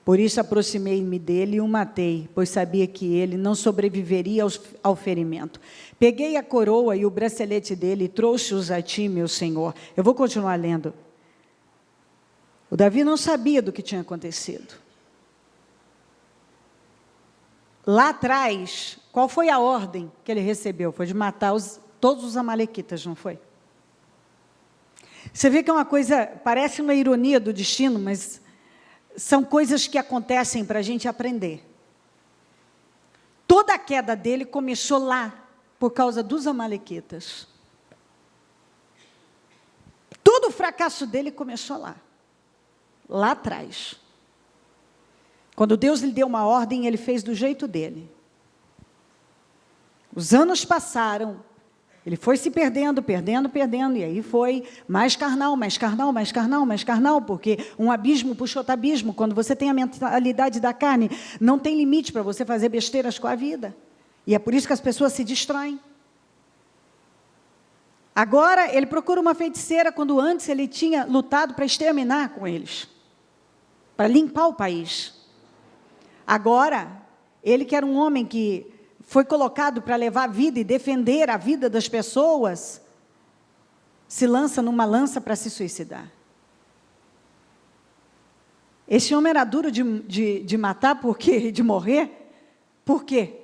Por isso aproximei-me dele e o matei, pois sabia que ele não sobreviveria ao ferimento. Peguei a coroa e o bracelete dele e trouxe-os a ti, meu senhor. Eu vou continuar lendo. O Davi não sabia do que tinha acontecido. Lá atrás, qual foi a ordem que ele recebeu? Foi de matar todos os amalequitas, não foi? Você vê que é uma coisa, parece uma ironia do destino, mas são coisas que acontecem para a gente aprender. Toda a queda dele começou lá, por causa dos amalequitas. Todo o fracasso dele começou lá atrás. Quando Deus lhe deu uma ordem, ele fez do jeito dele. Os anos passaram, ele foi se perdendo, e aí foi mais carnal, porque um abismo puxa outro abismo. Quando você tem a mentalidade da carne, não tem limite para você fazer besteiras com a vida. E é por isso que as pessoas se destroem. Agora, ele procura uma feiticeira, quando antes ele tinha lutado para exterminar com eles, para limpar o país. Agora, ele que era um homem que foi colocado para levar a vida e defender a vida das pessoas, se lança numa lança para se suicidar. Esse homem era duro de matar, por quê? De morrer? Por quê?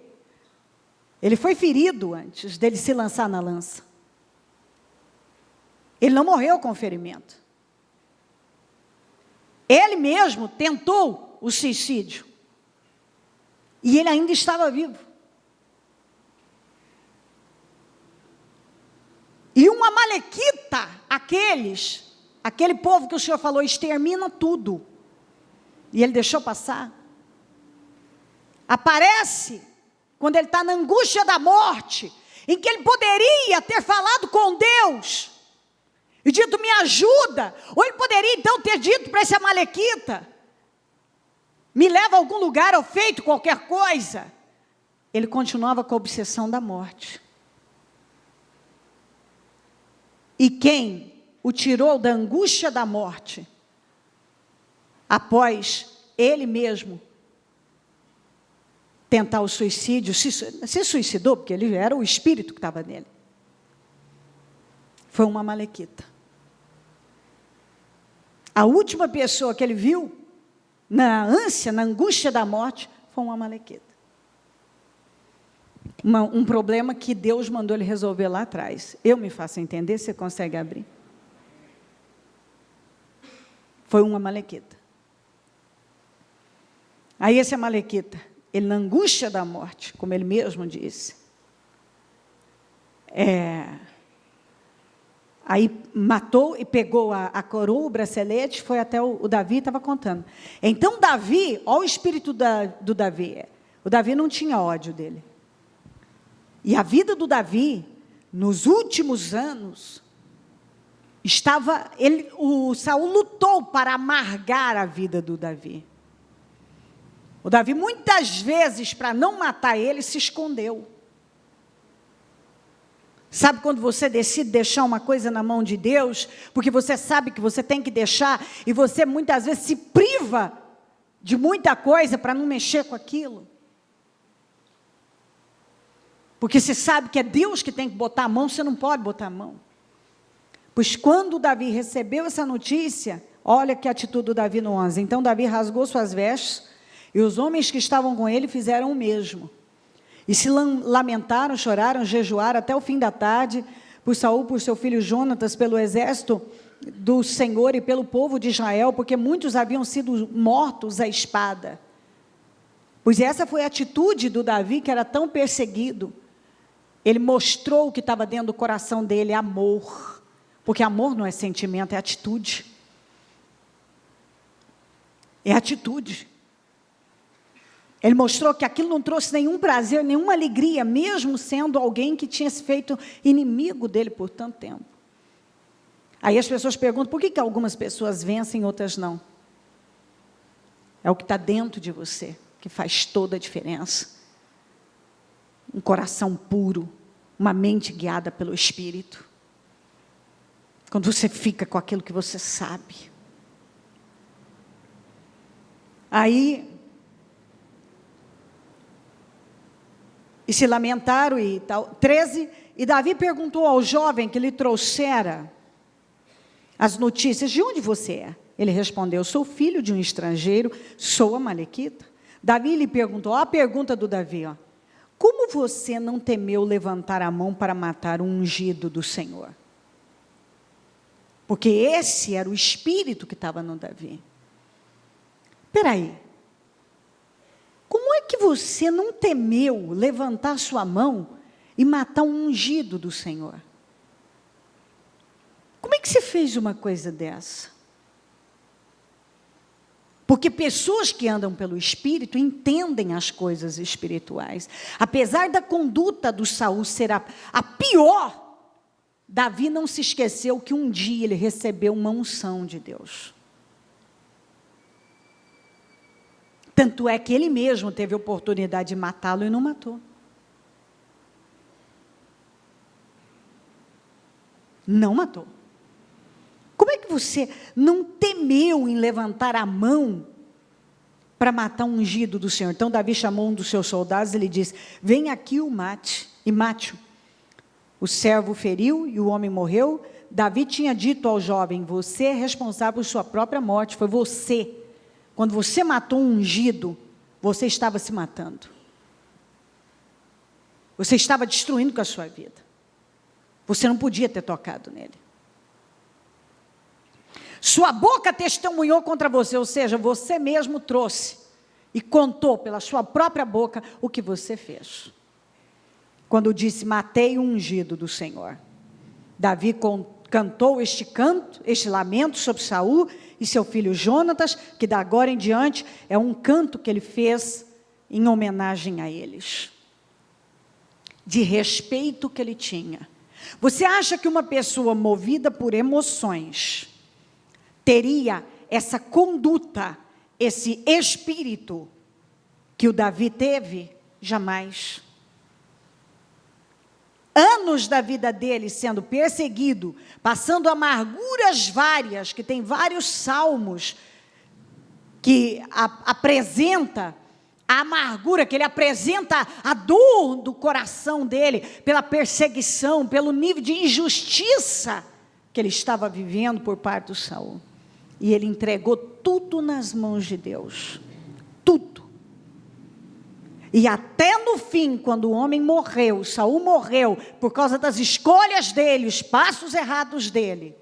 Ele foi ferido antes dele se lançar na lança. Ele não morreu com ferimento. Ele mesmo tentou o suicídio. E ele ainda estava vivo. E uma amalequita, aquele povo que o Senhor falou, extermina tudo. E ele deixou passar. Aparece quando ele está na angústia da morte, em que ele poderia ter falado com Deus e dito, me ajuda. Ou ele poderia então ter dito para esse amalequita, me leva a algum lugar ou feito qualquer coisa. Ele continuava com a obsessão da morte. E quem o tirou da angústia da morte, após ele mesmo tentar o suicídio, se suicidou, porque ele era o espírito que estava nele. Foi uma amalequita. A última pessoa que ele viu, na ânsia, na angústia da morte, foi uma amalequita. Um problema que Deus mandou ele resolver lá atrás. Eu me faço entender, você consegue abrir? Foi uma amalequita. Aí esse amalequita, ele na angústia da morte, como ele mesmo disse, aí matou e pegou a coroa, o bracelete, foi até o Davi, estava contando. Então Davi, olha o espírito do Davi. O Davi não tinha ódio dele. E a vida do Davi, nos últimos anos, o Saul lutou para amargar a vida do Davi. O Davi, muitas vezes, para não matar ele, se escondeu. Sabe quando você decide deixar uma coisa na mão de Deus, porque você sabe que você tem que deixar, e você muitas vezes se priva de muita coisa para não mexer com aquilo? Porque você sabe que é Deus que tem que botar a mão, você não pode botar a mão. Pois quando Davi recebeu essa notícia, olha que atitude do Davi no 11. Então Davi rasgou suas vestes, e os homens que estavam com ele fizeram o mesmo. E se lamentaram, choraram, jejuaram até o fim da tarde, por Saul, por seu filho Jonatas, pelo exército do Senhor e pelo povo de Israel, porque muitos haviam sido mortos à espada. Pois essa foi a atitude do Davi, que era tão perseguido. Ele mostrou o que estava dentro do coração dele, amor. Porque amor não é sentimento, é atitude. É atitude. Ele mostrou que aquilo não trouxe nenhum prazer, nenhuma alegria, mesmo sendo alguém que tinha se feito inimigo dele por tanto tempo. Aí as pessoas perguntam, por que algumas pessoas vencem e outras não? É o que está dentro de você, que faz toda a diferença. Um coração puro, uma mente guiada pelo Espírito. Quando você fica com aquilo que você sabe. Aí, e se lamentaram e tal. 13, e Davi perguntou ao jovem que lhe trouxera as notícias, de onde você é? Ele respondeu, sou filho de um estrangeiro, sou amalequita. Davi lhe perguntou, a pergunta do Davi, como você não temeu levantar a mão para matar o ungido do Senhor? Porque esse era o espírito que estava no Davi. Espera aí. Como é que você não temeu levantar sua mão e matar um ungido do Senhor? Como é que você fez uma coisa dessa? Porque pessoas que andam pelo Espírito entendem as coisas espirituais. Apesar da conduta do Saul ser a pior, Davi não se esqueceu que um dia ele recebeu uma unção de Deus. Tanto é que ele mesmo teve a oportunidade de matá-lo e não matou. Não matou. Como é que você não temeu em levantar a mão para matar um ungido do Senhor. Então Davi chamou um dos seus soldados, ele disse: vem aqui o mate, e mate-o. O servo feriu e o homem morreu. Davi tinha dito ao jovem: você é responsável por sua própria morte, foi você. Quando você matou um ungido, você estava se matando. Você estava destruindo com a sua vida. Você não podia ter tocado nele. Sua boca testemunhou contra você, ou seja, você mesmo trouxe e contou pela sua própria boca o que você fez. Quando disse: matei o ungido do Senhor. Davi cantou este canto, este lamento sobre Saul e seu filho Jonatas, que da agora em diante é um canto que ele fez em homenagem a eles, de respeito que ele tinha. Você acha que uma pessoa movida por emoções teria essa conduta, esse espírito que o Davi teve? Jamais. Anos da vida dele sendo perseguido, passando amarguras várias, que tem vários salmos que apresenta a amargura, que ele apresenta a dor do coração dele, pela perseguição, pelo nível de injustiça que ele estava vivendo por parte do Saul. E ele entregou tudo nas mãos de Deus. Tudo. E até no fim, quando o homem morreu, Saul morreu, por causa das escolhas dele, os passos errados dele,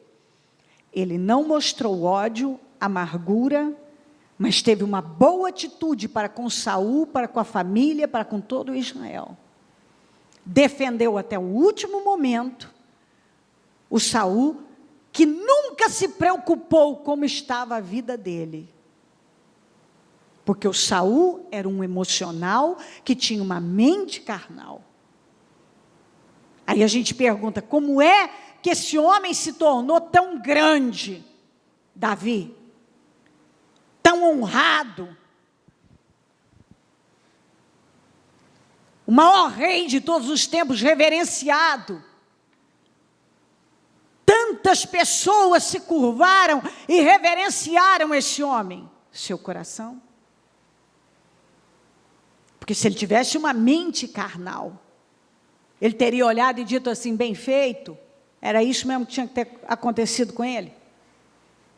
ele não mostrou ódio, amargura, mas teve uma boa atitude para com Saul, para com a família, para com todo Israel. Defendeu até o último momento o Saul, que nunca se preocupou como estava a vida dele. Porque o Saul era um emocional que tinha uma mente carnal. Aí a gente pergunta: como é que esse homem se tornou tão grande, Davi? Tão honrado? O maior rei de todos os tempos, reverenciado. Tantas pessoas se curvaram e reverenciaram esse homem. Seu coração? Porque se ele tivesse uma mente carnal, ele teria olhado e dito assim: bem feito, era isso mesmo que tinha que ter acontecido com ele,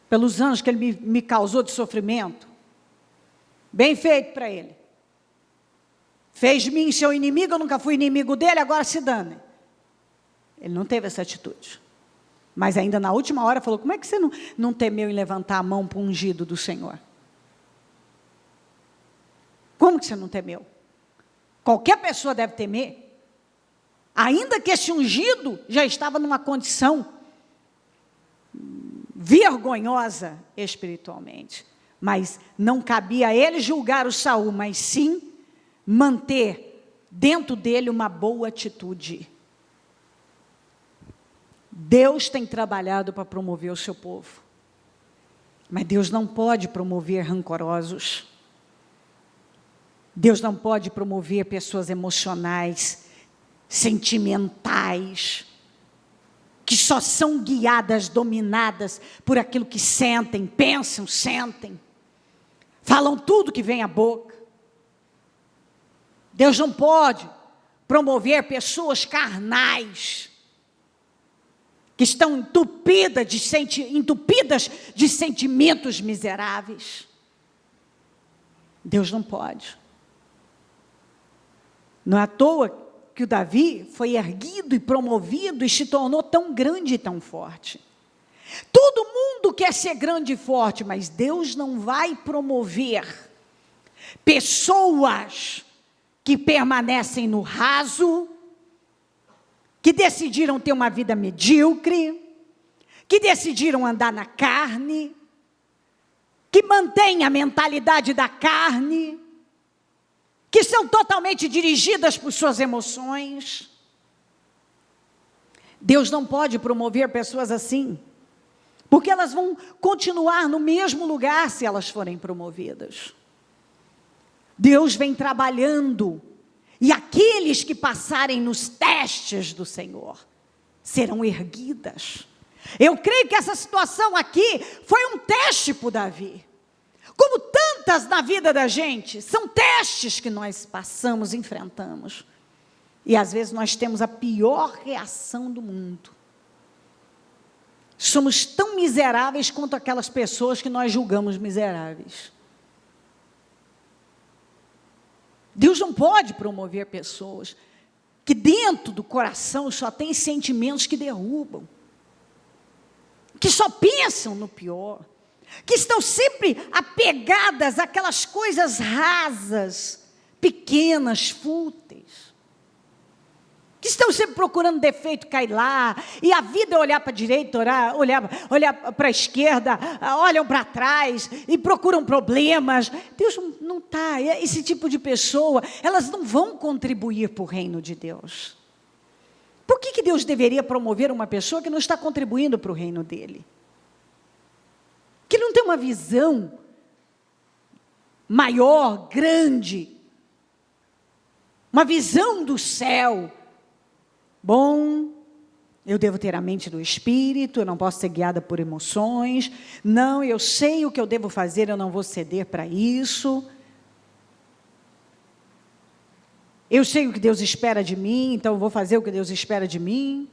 pelos anos que ele me causou de sofrimento. Bem feito para ele. Fez de mim seu inimigo, eu nunca fui inimigo dele, agora se dane. Ele não teve essa atitude. Mas ainda na última hora falou: como é que você não temeu em levantar a mão para o ungido do Senhor? Como que você não temeu? Qualquer pessoa deve temer. Ainda que esse ungido já estava numa condição vergonhosa espiritualmente. Mas não cabia a ele julgar o Saul, mas sim manter dentro dele uma boa atitude. Deus tem trabalhado para promover o seu povo. Mas Deus não pode promover rancorosos. Deus não pode promover pessoas emocionais, sentimentais, que só são guiadas, dominadas por aquilo que sentem, pensam, sentem. Falam tudo que vem à boca. Deus não pode promover pessoas carnais, que estão entupidas de sentimentos miseráveis. Deus não pode. Não é à toa que o Davi foi erguido e promovido e se tornou tão grande e tão forte. Todo mundo quer ser grande e forte, mas Deus não vai promover pessoas que permanecem no raso, que decidiram ter uma vida medíocre, que decidiram andar na carne, que mantêm a mentalidade da carne, que são totalmente dirigidas por suas emoções. Deus não pode promover pessoas assim, porque elas vão continuar no mesmo lugar se elas forem promovidas. Deus vem trabalhando, e aqueles que passarem nos testes do Senhor serão erguidas. Eu creio que essa situação aqui foi um teste para o Davi, como tantas lutas na vida da gente, são testes que nós passamos, enfrentamos. E às vezes nós temos a pior reação do mundo. Somos tão miseráveis quanto aquelas pessoas que nós julgamos miseráveis. Deus não pode promover pessoas que dentro do coração só tem sentimentos que derrubam, que só pensam no pior, que estão sempre apegadas àquelas coisas rasas, pequenas, fúteis, que estão sempre procurando defeito, cai lá, e a vida é olhar para a direita, olhar para a esquerda, olham para trás e procuram problemas. Deus não está, esse tipo de pessoa, elas não vão contribuir para o reino de Deus. Por que Deus deveria promover uma pessoa que não está contribuindo para o reino dele? Que não tem uma visão maior, grande, uma visão do céu. Bom, eu devo ter a mente do Espírito, eu não posso ser guiada por emoções. Não, eu sei o que eu devo fazer, eu não vou ceder para isso. Eu sei o que Deus espera de mim, então eu vou fazer o que Deus espera de mim.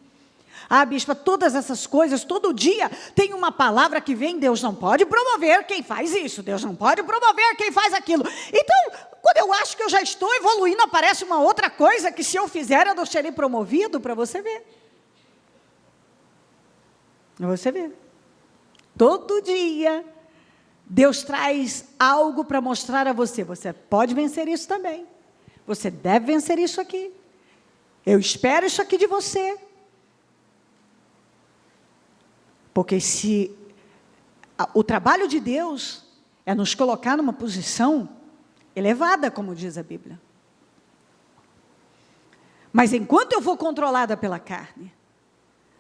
Ah, bispa, todas essas coisas, todo dia tem uma palavra que vem, Deus não pode promover quem faz isso, Deus não pode promover quem faz aquilo. Então, quando eu acho que eu já estou evoluindo, aparece uma outra coisa que se eu fizer, eu não serei promovido, para você ver. Para você ver. Todo dia, Deus traz algo para mostrar a você. Você pode vencer isso também. Você deve vencer isso aqui. Eu espero isso aqui de você. Porque se o trabalho de Deus é nos colocar numa posição elevada, como diz a Bíblia. Mas enquanto eu for controlada pela carne,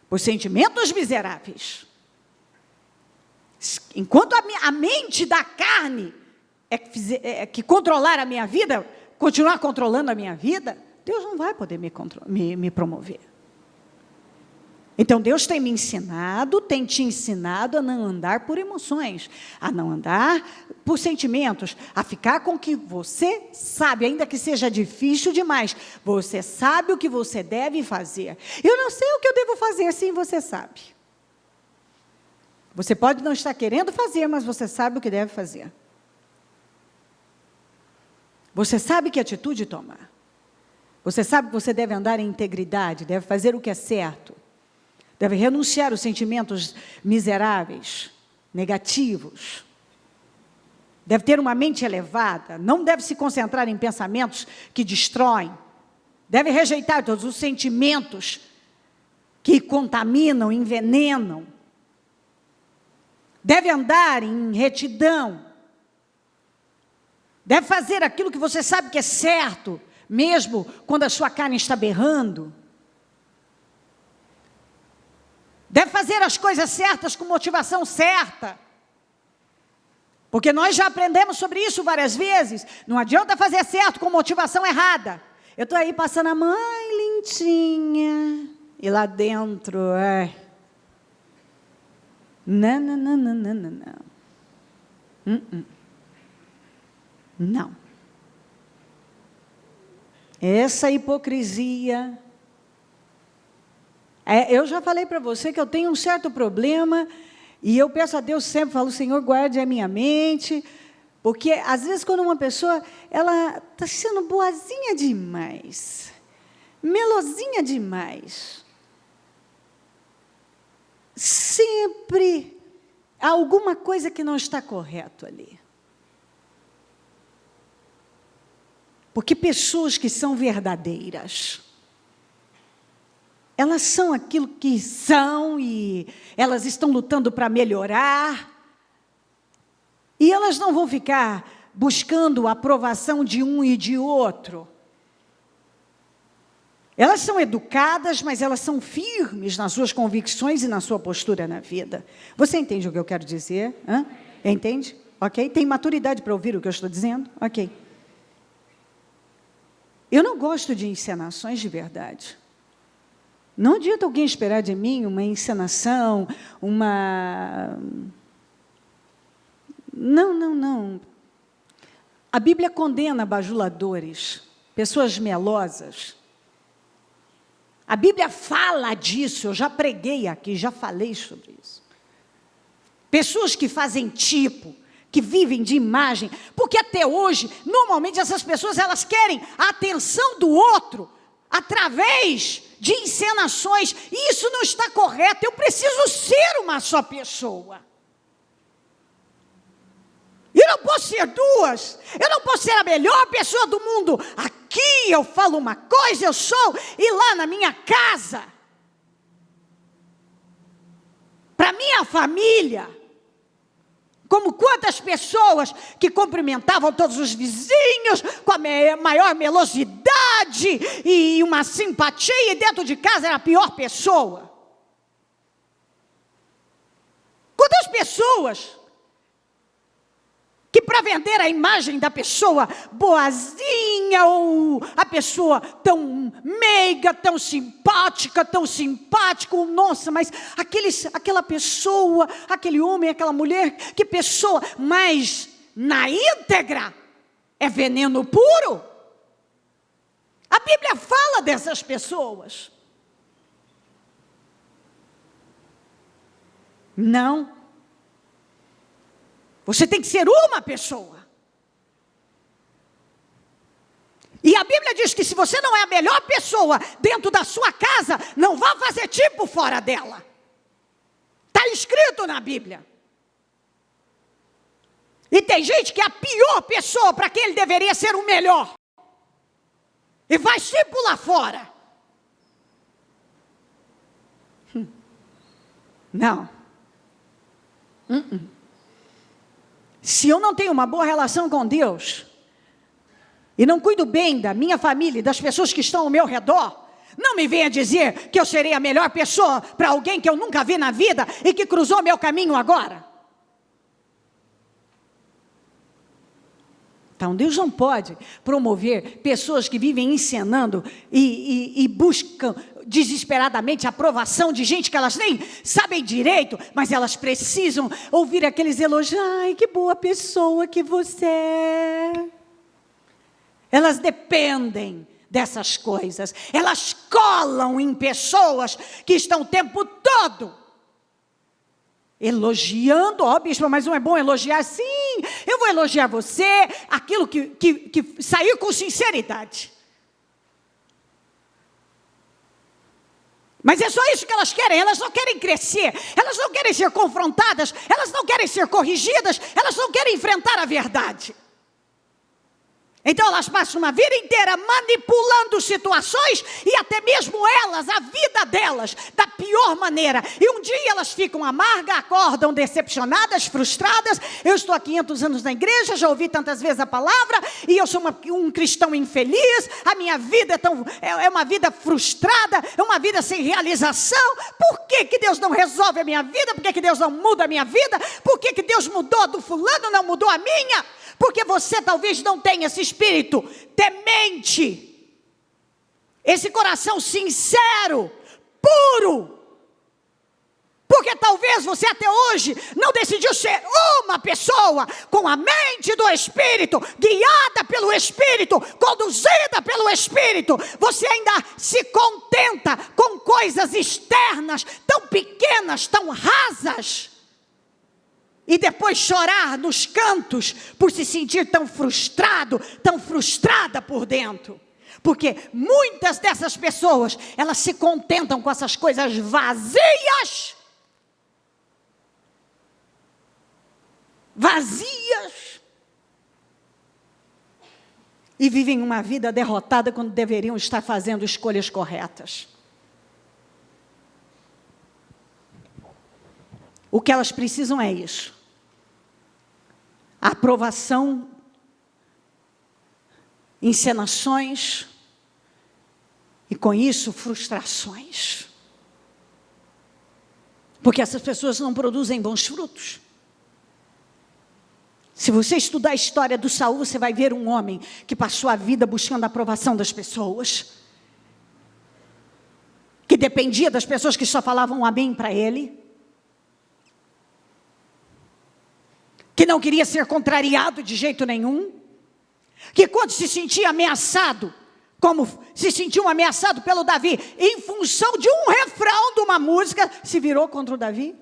por sentimentos miseráveis, enquanto a mente da carne é que controlar a minha vida, continuar controlando a minha vida, Deus não vai poder me promover. Então, Deus tem me ensinado, tem te ensinado a não andar por emoções, a não andar por sentimentos, a ficar com o que você sabe, ainda que seja difícil demais, você sabe o que você deve fazer. Eu não sei o que eu devo fazer, sim, você sabe. Você pode não estar querendo fazer, mas você sabe o que deve fazer. Você sabe que atitude tomar. Você sabe que você deve andar em integridade, deve fazer o que é certo. Deve renunciar aos sentimentos miseráveis, negativos. Deve ter uma mente elevada. Não deve se concentrar em pensamentos que destroem. Deve rejeitar todos os sentimentos que contaminam, envenenam. Deve andar em retidão. Deve fazer aquilo que você sabe que é certo, mesmo quando a sua carne está berrando. Deve fazer as coisas certas com motivação certa. Porque nós já aprendemos sobre isso várias vezes. Não adianta fazer certo com motivação errada. Eu estou aí passando a mão, ai, lindinha. E lá dentro, não. Não. Essa hipocrisia. Eu já falei para você que eu tenho um certo problema e eu peço a Deus sempre, falo, Senhor, guarde a minha mente, porque às vezes quando uma pessoa, ela está sendo boazinha demais, melosinha demais, sempre há alguma coisa que não está correto ali. Porque pessoas que são verdadeiras, elas são aquilo que são e elas estão lutando para melhorar. E elas não vão ficar buscando a aprovação de um e de outro. Elas são educadas, mas elas são firmes nas suas convicções e na sua postura na vida. Você entende o que eu quero dizer? Entende? Ok? Tem maturidade para ouvir o que eu estou dizendo? Ok. Eu não gosto de encenações de verdade. Não adianta alguém esperar de mim uma encenação, uma... Não. A Bíblia condena bajuladores, pessoas melosas. A Bíblia fala disso, eu já preguei aqui, já falei sobre isso. Pessoas que fazem tipo, que vivem de imagem, porque até hoje, normalmente essas pessoas, elas querem a atenção do outro, através de encenações, e isso não está correto. Eu preciso ser uma só pessoa. Eu não posso ser duas, eu não posso ser a melhor pessoa do mundo. Aqui eu falo uma coisa, eu sou, e lá na minha casa, para minha família, como quantas pessoas que cumprimentavam todos os vizinhos com a maior melosidade e uma simpatia, e dentro de casa era a pior pessoa. Quantas pessoas que para vender a imagem da pessoa boazinha, ou a pessoa tão meiga, tão simpático, nossa, mas aquela pessoa, aquele homem, aquela mulher, que pessoa, mas na íntegra é veneno puro. A Bíblia fala dessas pessoas. Não. Você tem que ser uma pessoa. E a Bíblia diz que se você não é a melhor pessoa dentro da sua casa, não vá fazer tipo fora dela. Está escrito na Bíblia. E tem gente que é a pior pessoa para quem ele deveria ser o melhor. E vai tipo lá fora. Não. Se eu não tenho uma boa relação com Deus, e não cuido bem da minha família e das pessoas que estão ao meu redor, não me venha dizer que eu serei a melhor pessoa para alguém que eu nunca vi na vida e que cruzou meu caminho agora. Então Deus não pode promover pessoas que vivem encenando e buscam desesperadamente a aprovação de gente que elas nem sabem direito, mas elas precisam ouvir aqueles elogios. Ai, que boa pessoa que você é. Elas dependem dessas coisas. Elas colam em pessoas que estão o tempo todo elogiando. Ó, bispo, mas não é bom elogiar? Sim, eu vou elogiar você, aquilo que saiu com sinceridade. Mas é só isso que elas querem. Elas não querem crescer, elas não querem ser confrontadas, elas não querem ser corrigidas, elas não querem enfrentar a verdade. Então elas passam uma vida inteira manipulando situações, e até mesmo elas, a vida delas, da pior maneira. E um dia elas ficam amargas, acordam decepcionadas, frustradas. Eu estou há 500 anos na igreja, já ouvi tantas vezes a palavra, e eu sou um cristão infeliz, a minha vida é uma vida frustrada, é uma vida sem realização. Por que Deus não resolve a minha vida? Por que Deus não muda a minha vida? Por que Deus mudou do fulano, não mudou a minha? Porque você talvez não tenha esse espírito temente, esse coração sincero, puro. Porque talvez você até hoje não decidiu ser uma pessoa com a mente do Espírito, guiada pelo Espírito, conduzida pelo Espírito. Você ainda se contenta com coisas externas, tão pequenas, tão rasas. E depois chorar nos cantos por se sentir tão frustrado, tão frustrada por dentro. Porque muitas dessas pessoas, elas se contentam com essas coisas vazias. E vivem uma vida derrotada quando deveriam estar fazendo escolhas corretas. O que elas precisam é isso. A aprovação, encenações, e com isso frustrações. Porque essas pessoas não produzem bons frutos. Se você estudar a história do Saul, você vai ver um homem que passou a vida buscando a aprovação das pessoas, que dependia das pessoas que só falavam amém para ele, que não queria ser contrariado de jeito nenhum. que quando se sentia ameaçado, como se sentiu ameaçado pelo Davi, em função de um refrão de uma música, se virou contra o Davi?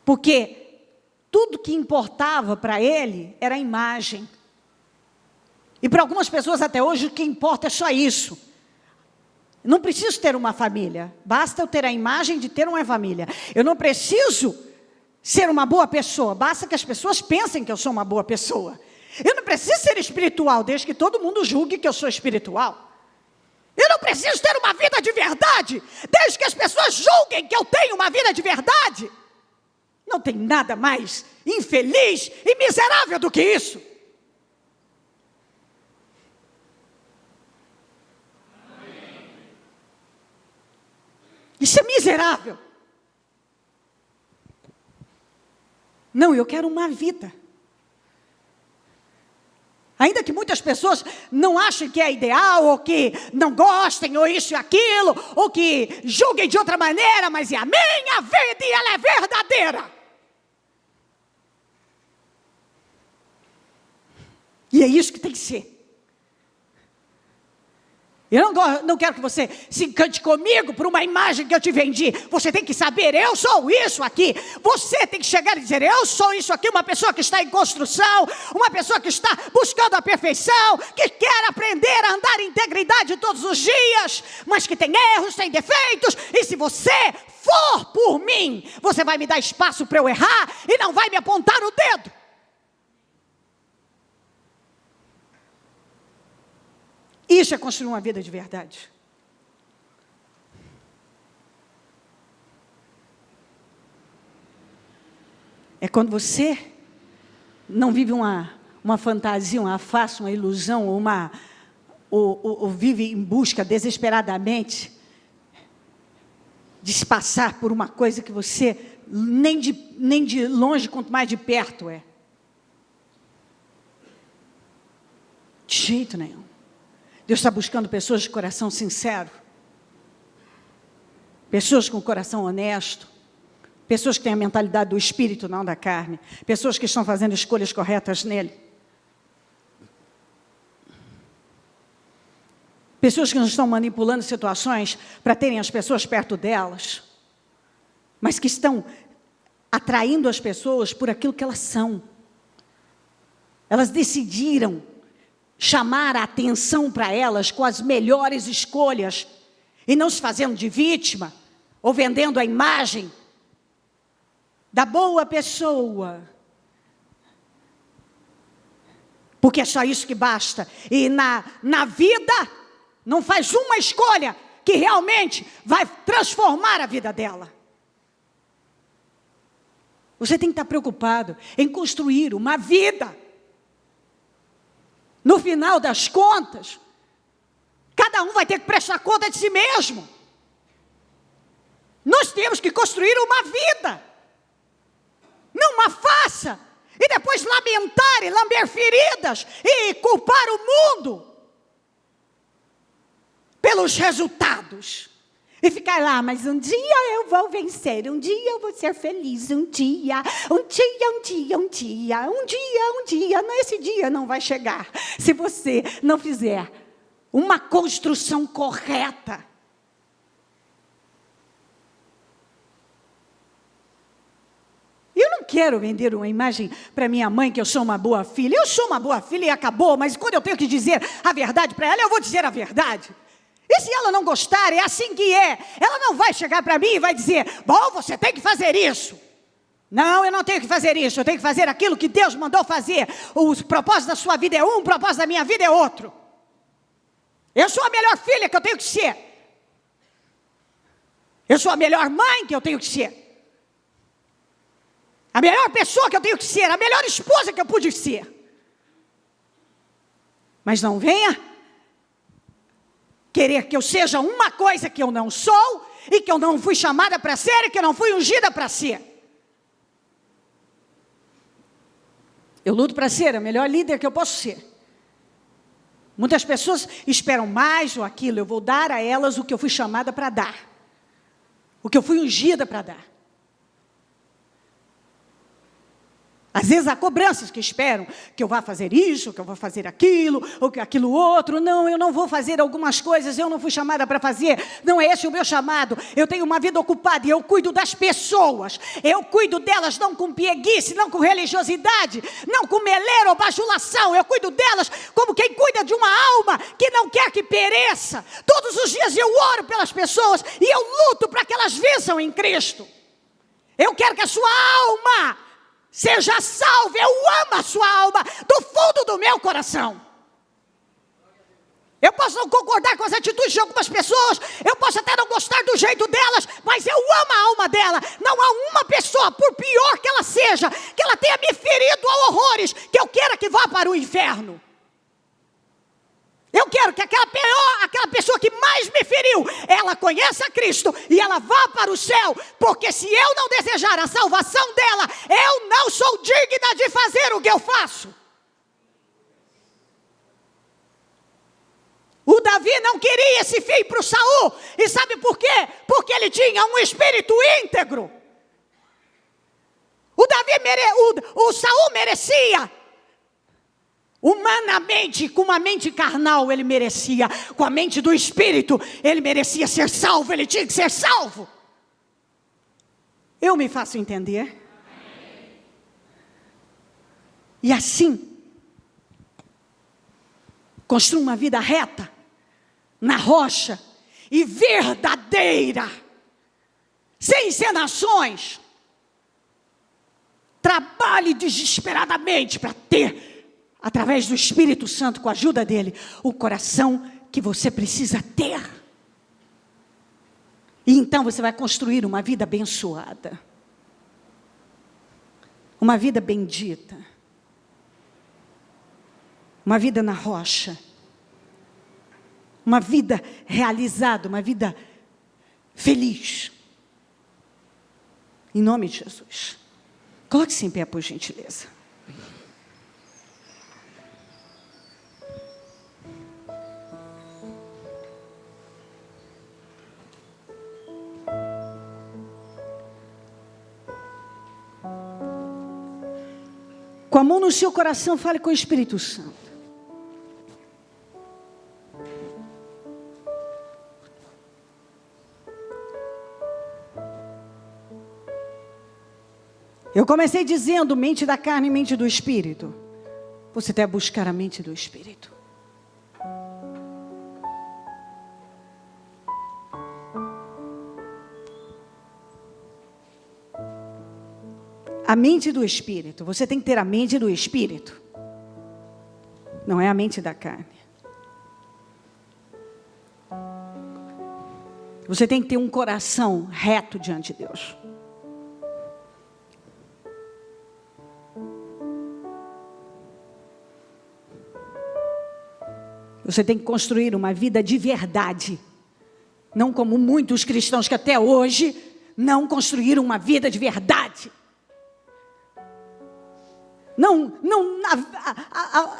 Porque tudo que importava para ele era a imagem. E para algumas pessoas até hoje o que importa é só isso. Não preciso ter uma família, basta eu ter a imagem de ter uma família. Eu não preciso ser uma boa pessoa, basta que as pessoas pensem que eu sou uma boa pessoa. Eu não preciso ser espiritual, desde que todo mundo julgue que eu sou espiritual. Eu não preciso ter uma vida de verdade, desde que as pessoas julguem que eu tenho uma vida de verdade. Não tem nada mais infeliz e miserável do que isso. Isso é miserável. Não, eu quero uma vida. Ainda que muitas pessoas não achem que é ideal, ou que não gostem, ou isso e aquilo, ou que julguem de outra maneira, mas é a minha vida e ela é verdadeira. E é isso que tem que ser. Eu não quero que você se encante comigo por uma imagem que eu te vendi. Você tem que saber, eu sou isso aqui. Você tem que chegar e dizer, eu sou isso aqui. Uma pessoa que está em construção, uma pessoa que está buscando a perfeição, que quer aprender a andar em integridade todos os dias, mas que tem erros, tem defeitos. E se você for por mim, você vai me dar espaço para eu errar e não vai me apontar o dedo. Isso é construir uma vida de verdade. É quando você não vive uma fantasia, uma farsa, uma ilusão, ou vive em busca desesperadamente de se passar por uma coisa que você nem de longe, quanto mais de perto é. De jeito nenhum. Deus está buscando pessoas de coração sincero, pessoas com coração honesto, pessoas que têm a mentalidade do espírito, não da carne, pessoas que estão fazendo escolhas corretas nele, pessoas que não estão manipulando situações para terem as pessoas perto delas, mas que estão atraindo as pessoas por aquilo que elas são. Elas decidiram chamar a atenção para elas com as melhores escolhas, e não se fazendo de vítima, ou vendendo a imagem da boa pessoa, porque é só isso que basta. E na vida, não faz uma escolha que realmente vai transformar a vida dela. Você tem que estar preocupado em construir uma vida. No final das contas, cada um vai ter que prestar conta de si mesmo. Nós temos que construir uma vida. Não uma farsa. E depois lamentar e lamber feridas e culpar o mundo pelos resultados. E ficar lá, mas um dia eu vou vencer, um dia eu vou ser feliz, um dia, esse dia não vai chegar, se você não fizer uma construção correta. Eu não quero vender uma imagem para minha mãe que eu sou uma boa filha. Eu sou uma boa filha e acabou, mas quando eu tenho que dizer a verdade para ela, eu vou dizer a verdade. E se ela não gostar, é assim que é. Ela não vai chegar para mim e vai dizer, bom, você tem que fazer isso. Não, eu não tenho que fazer isso, eu tenho que fazer aquilo que Deus mandou fazer. O propósito da sua vida é um, o propósito da minha vida é outro. Eu sou a melhor filha que eu tenho que ser. Eu sou a melhor mãe que eu tenho que ser. A melhor pessoa que eu tenho que ser, a melhor esposa que eu pude ser. Mas não venha querer que eu seja uma coisa que eu não sou, e que eu não fui chamada para ser, e que eu não fui ungida para ser. Eu luto para ser a melhor líder que eu posso ser. Muitas pessoas esperam mais ou aquilo, eu vou dar a elas o que eu fui chamada para dar. O que eu fui ungida para dar. Às vezes há cobranças que esperam que eu vá fazer isso, que eu vou fazer aquilo, ou que aquilo outro. Não, eu não vou fazer algumas coisas, eu não fui chamada para fazer. Não é esse o meu chamado. Eu tenho uma vida ocupada e eu cuido das pessoas. Eu cuido delas não com pieguice, não com religiosidade, não com meleira ou bajulação. Eu cuido delas como quem cuida de uma alma que não quer que pereça. Todos os dias eu oro pelas pessoas e eu luto para que elas vençam em Cristo. Eu quero que a sua alma seja salva. Eu amo a sua alma do fundo do meu coração. Eu posso não concordar com as atitudes de algumas pessoas, eu posso até não gostar do jeito delas, mas eu amo a alma dela. Não há uma pessoa, por pior que ela seja, que ela tenha me ferido a horrores, que eu queira que vá para o inferno. Eu quero que aquela pessoa que mais me feriu, ela conheça Cristo e ela vá para o céu, porque se eu não desejar a salvação dela, eu não sou digna de fazer o que eu faço. O Davi não queria esse fim para o Saul, e sabe por quê? Porque ele tinha um espírito íntegro. O Saul merecia. Humanamente, com uma mente carnal, ele merecia. Com a mente do Espírito, ele merecia ser salvo. Ele tinha que ser salvo. Eu me faço entender? E assim, construa uma vida reta, na rocha, e verdadeira, sem encenações. Trabalhe desesperadamente para ter, através do Espírito Santo, com a ajuda dele, o coração que você precisa ter. E então você vai construir uma vida abençoada. Uma vida bendita. Uma vida na rocha. Uma vida realizada, uma vida feliz. Em nome de Jesus. Coloque-se em pé, por gentileza. Com a mão no seu coração, fale com o Espírito Santo. Eu comecei dizendo mente da carne e mente do Espírito. Você deve buscar a mente do Espírito. A mente do Espírito. Você tem que ter a mente do Espírito. Não é a mente da carne. Você tem que ter um coração reto diante de Deus. Você tem que construir uma vida de verdade. Não como muitos cristãos que até hoje não construíram uma vida de verdade.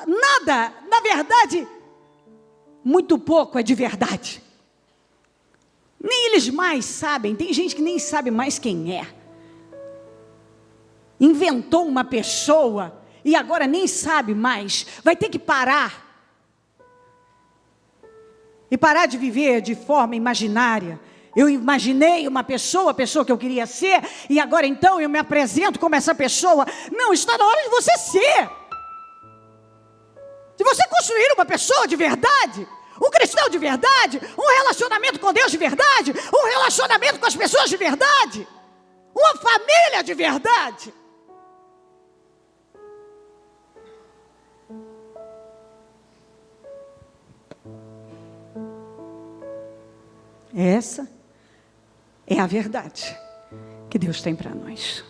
Nada, na verdade, muito pouco é de verdade. Nem eles mais sabem, tem gente que nem sabe mais quem é. Inventou uma pessoa e agora nem sabe mais, vai ter que parar. E parar de viver de forma imaginária. Eu imaginei uma pessoa, a pessoa que eu queria ser, e agora então eu me apresento como essa pessoa. Não, está na hora de você ser. De você construir uma pessoa de verdade, um cristão de verdade, um relacionamento com Deus de verdade, um relacionamento com as pessoas de verdade, uma família de verdade. Essa é a verdade que Deus tem para nós.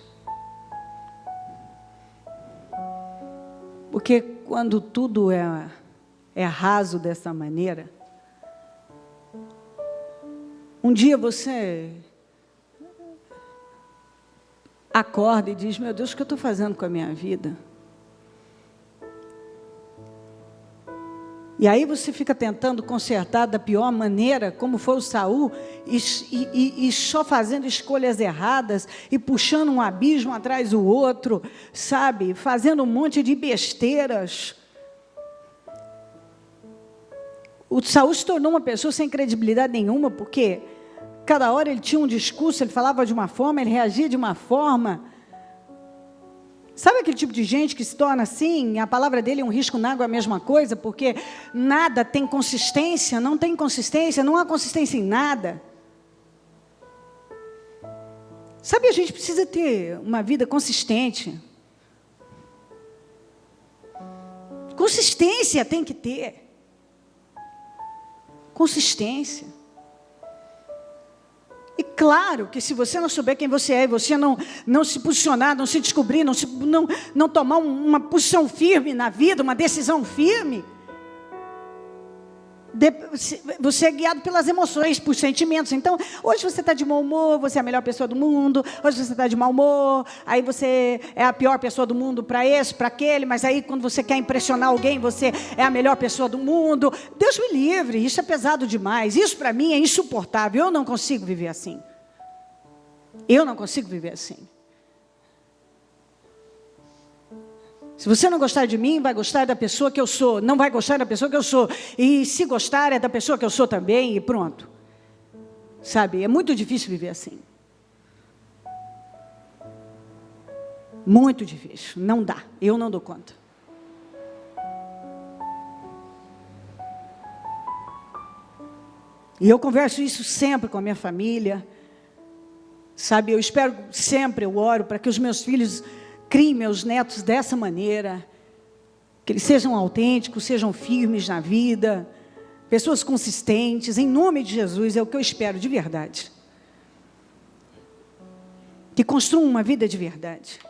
Porque quando tudo é raso dessa maneira, um dia você acorda e diz: meu Deus, o que eu estou fazendo com a minha vida? E aí você fica tentando consertar da pior maneira, como foi o Saul, e só fazendo escolhas erradas, e puxando um abismo atrás do outro, sabe? Fazendo um monte de besteiras. O Saul se tornou uma pessoa sem credibilidade nenhuma, porque cada hora ele tinha um discurso, ele falava de uma forma, ele reagia de uma forma. Sabe aquele tipo de gente que se torna assim? A palavra dele é um risco na água, é a mesma coisa, porque nada tem consistência, não tem consistência, não há consistência em nada. Sabe, a gente precisa ter uma vida consistente. Consistência tem que ter. Consistência. E claro que se você não souber quem você é, e você não se posicionar, não se descobrir, não tomar uma posição firme na vida, uma decisão firme, você é guiado pelas emoções, por sentimentos. Então, hoje você está de mau humor, você é a melhor pessoa do mundo. Hoje você está de mau humor, aí você é a pior pessoa do mundo para esse, para aquele. Mas aí quando você quer impressionar alguém, você é a melhor pessoa do mundo. Deus me livre, isso é pesado demais. Isso para mim é insuportável, eu não consigo viver assim. Eu não consigo viver assim. Se você não gostar de mim, vai gostar da pessoa que eu sou. Não vai gostar da pessoa que eu sou. E se gostar, é da pessoa que eu sou também. E pronto. Sabe, é muito difícil viver assim. Muito difícil. Não dá. Eu não dou conta. E eu converso isso sempre com a minha família. Sabe, eu espero sempre, eu oro para que os meus filhos criem meus netos dessa maneira, que eles sejam autênticos, sejam firmes na vida, pessoas consistentes, em nome de Jesus, é o que eu espero de verdade. Que construam uma vida de verdade.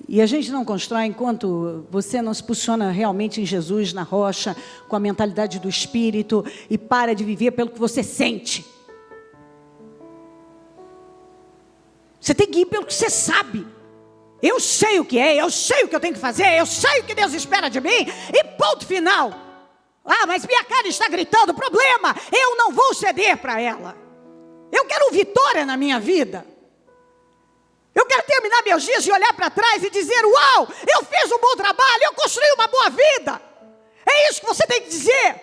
E a gente não constrói enquanto você não se posiciona realmente em Jesus, na rocha, com a mentalidade do Espírito, e para de viver pelo que você sente. Você tem que ir pelo que você sabe. Eu sei o que é, eu sei o que eu tenho que fazer, eu sei o que Deus espera de mim, e ponto final. Ah, mas minha cara está gritando, problema, eu não vou ceder para ela. Eu quero vitória na minha vida. Eu quero terminar meus dias e olhar para trás e dizer, uau, eu fiz um bom trabalho, eu construí uma boa vida. É isso que você tem que dizer.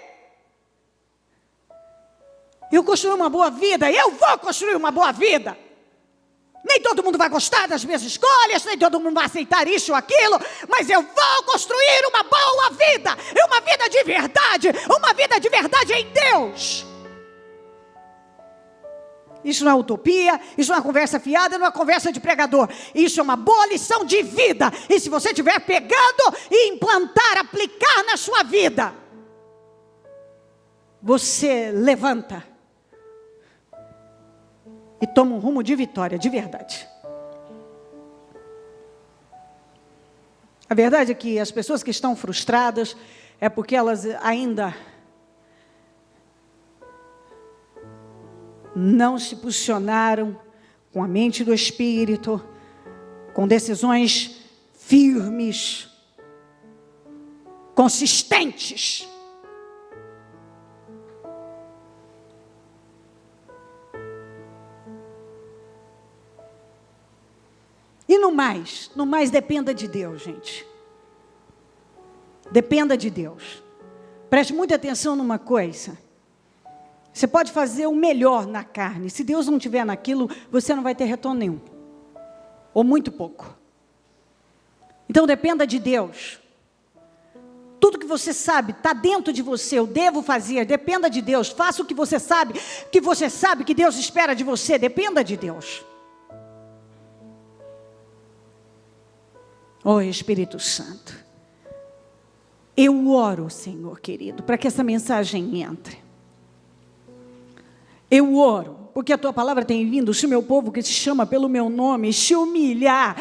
Eu construí uma boa vida, eu vou construir uma boa vida. Nem todo mundo vai gostar das minhas escolhas, nem todo mundo vai aceitar isso ou aquilo, mas eu vou construir uma boa vida, uma vida de verdade em Deus. Isso não é utopia, isso não é conversa fiada, não é conversa de pregador. Isso é uma boa lição de vida. E se você estiver pegando e implantar, aplicar na sua vida, você levanta e toma um rumo de vitória, de verdade. A verdade é que as pessoas que estão frustradas é porque elas ainda não se posicionaram com a mente do Espírito, com decisões firmes, consistentes. E no mais dependa de Deus, gente. Dependa de Deus. Preste muita atenção numa coisa. Você pode fazer o melhor na carne. Se Deus não estiver naquilo, você não vai ter retorno nenhum. Ou muito pouco. Então dependa de Deus. Tudo que você sabe está dentro de você. Eu devo fazer. Dependa de Deus. Faça o que você sabe que Deus espera de você. Dependa de Deus. Oh, Espírito Santo, eu oro, Senhor querido, para que essa mensagem entre. Eu oro, porque a Tua palavra tem vindo, se o meu povo que se chama pelo meu nome, se humilhar,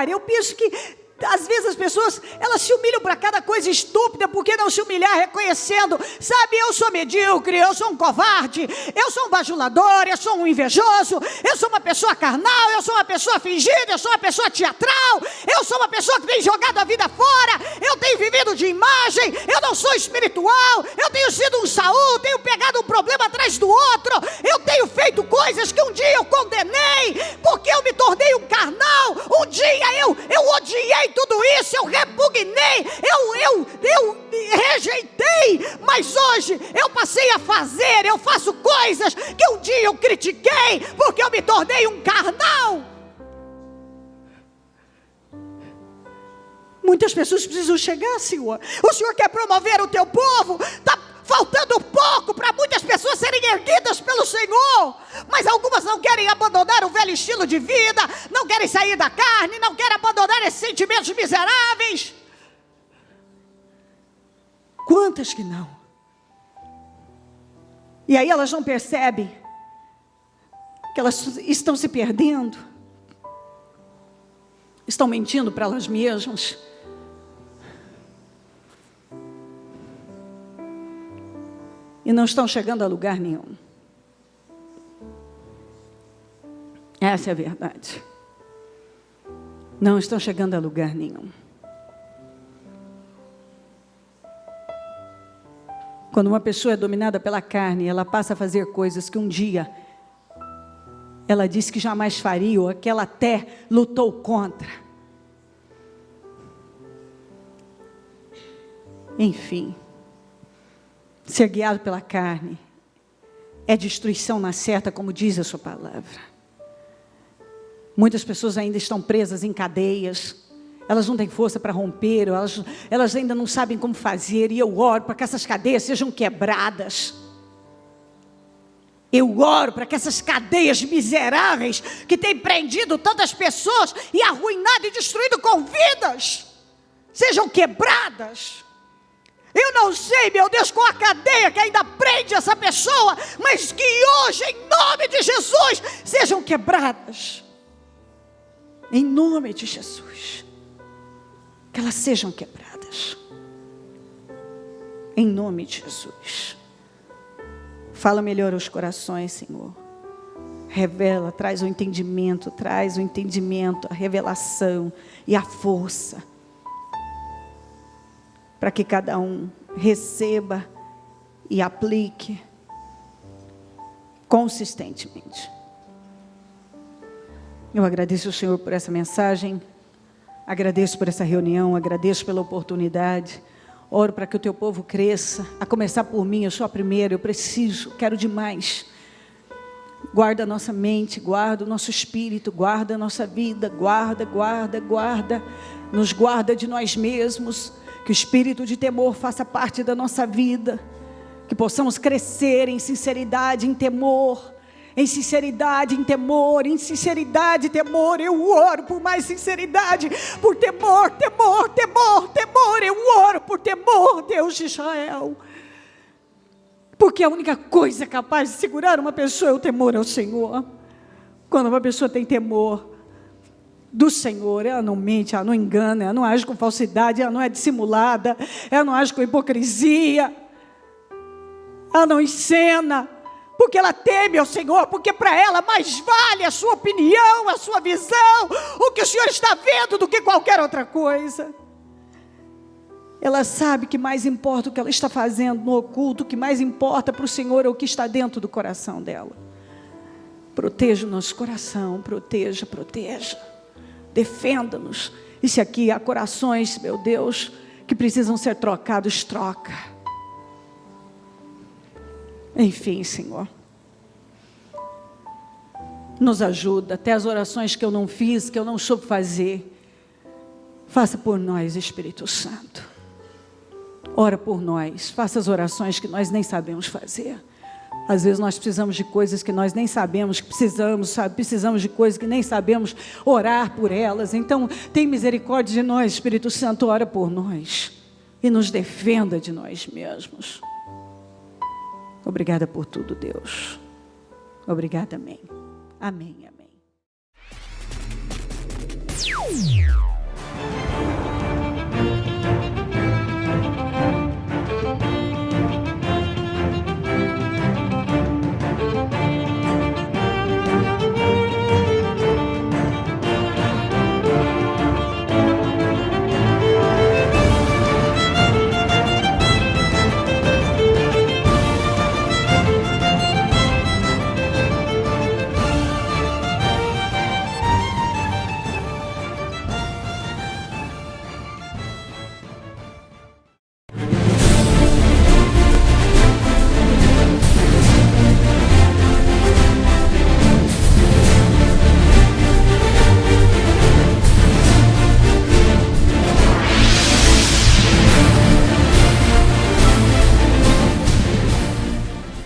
eu penso que Às vezes as pessoas, elas se humilham para cada coisa estúpida. Por que não se humilhar reconhecendo? Sabe, eu sou medíocre, eu sou um covarde, eu sou um bajulador, eu sou um invejoso, eu sou uma pessoa carnal, eu sou uma pessoa fingida, eu sou uma pessoa teatral, eu sou uma pessoa que tem jogado a vida fora, eu tenho vivido de imagem, eu não sou espiritual, eu tenho sido um Saul, tenho pegado um problema atrás do outro, eu tenho feito coisas que um dia eu condenei, porque eu me tornei um carnal. Um dia eu odiei tudo isso, eu repugnei, eu rejeitei, mas hoje eu passei a fazer, eu faço coisas que um dia eu critiquei, porque eu me tornei um carnal. Muitas pessoas precisam chegar, Senhor. O Senhor quer promover o teu povo. Está faltando pouco para muitas pessoas serem erguidas pelo Senhor, mas algumas não querem abandonar o velho estilo de vida, não querem sair da carne, não querem abandonar esses sentimentos miseráveis. Quantas que não? E aí elas não percebem que elas estão se perdendo, estão mentindo para elas mesmas. E não estão chegando a lugar nenhum. Essa é a verdade. Não estão chegando a lugar nenhum. Quando uma pessoa é dominada pela carne, ela passa a fazer coisas que um dia ela disse que jamais faria, ou que ela até lutou contra. Enfim. Ser guiado pela carne é destruição na certa, como diz a sua palavra. Muitas pessoas ainda estão presas em cadeias, elas não têm força para romper, elas ainda não sabem como fazer, e eu oro para que essas cadeias sejam quebradas. Eu oro para que essas cadeias miseráveis que têm prendido tantas pessoas e arruinado e destruído com vidas, sejam quebradas. Eu não sei, meu Deus, qual a cadeia que ainda prende essa pessoa, mas que hoje, em nome de Jesus, sejam quebradas. Em nome de Jesus. Que elas sejam quebradas. Em nome de Jesus. Fala melhor aos corações, Senhor. Revela, traz o entendimento, a revelação e a força. Para que cada um receba e aplique consistentemente. Eu agradeço ao Senhor por essa mensagem, agradeço por essa reunião, agradeço pela oportunidade. Oro para que o teu povo cresça, a começar por mim, eu sou a primeira, eu preciso, quero demais. Guarda a nossa mente, guarda o nosso espírito, guarda a nossa vida, guarda, nos guarda de nós mesmos. Que o espírito de temor faça parte da nossa vida, que possamos crescer em sinceridade, em temor, em sinceridade, em temor, em sinceridade e temor. Eu oro por mais sinceridade, por temor, eu oro por temor, Deus de Israel, porque a única coisa capaz de segurar uma pessoa é o temor ao Senhor. Quando uma pessoa tem temor do Senhor, ela não mente, ela não engana, ela não age com falsidade, ela não é dissimulada, ela não age com hipocrisia, ela não encena, porque ela teme ao Senhor, porque para ela mais vale a sua opinião, a sua visão, o que o Senhor está vendo, do que qualquer outra coisa. Ela sabe que mais importa o que ela está fazendo no oculto, o que mais importa para o Senhor é o que está dentro do coração dela. Proteja o nosso coração, proteja. Defenda-nos. E se aqui há corações, meu Deus, que precisam ser trocados, troca. Enfim, Senhor, nos ajuda. Até as orações que eu não fiz, que eu não soube fazer, faça por nós, Espírito Santo. Ora por nós, faça as orações que nós nem sabemos fazer. Às vezes nós precisamos de coisas que nós nem sabemos que precisamos, sabe? Precisamos de coisas que nem sabemos orar por elas. Então, tem misericórdia de nós, Espírito Santo, ora por nós e nos defenda de nós mesmos. Obrigada por tudo, Deus. Obrigada, amém. Amém, amém.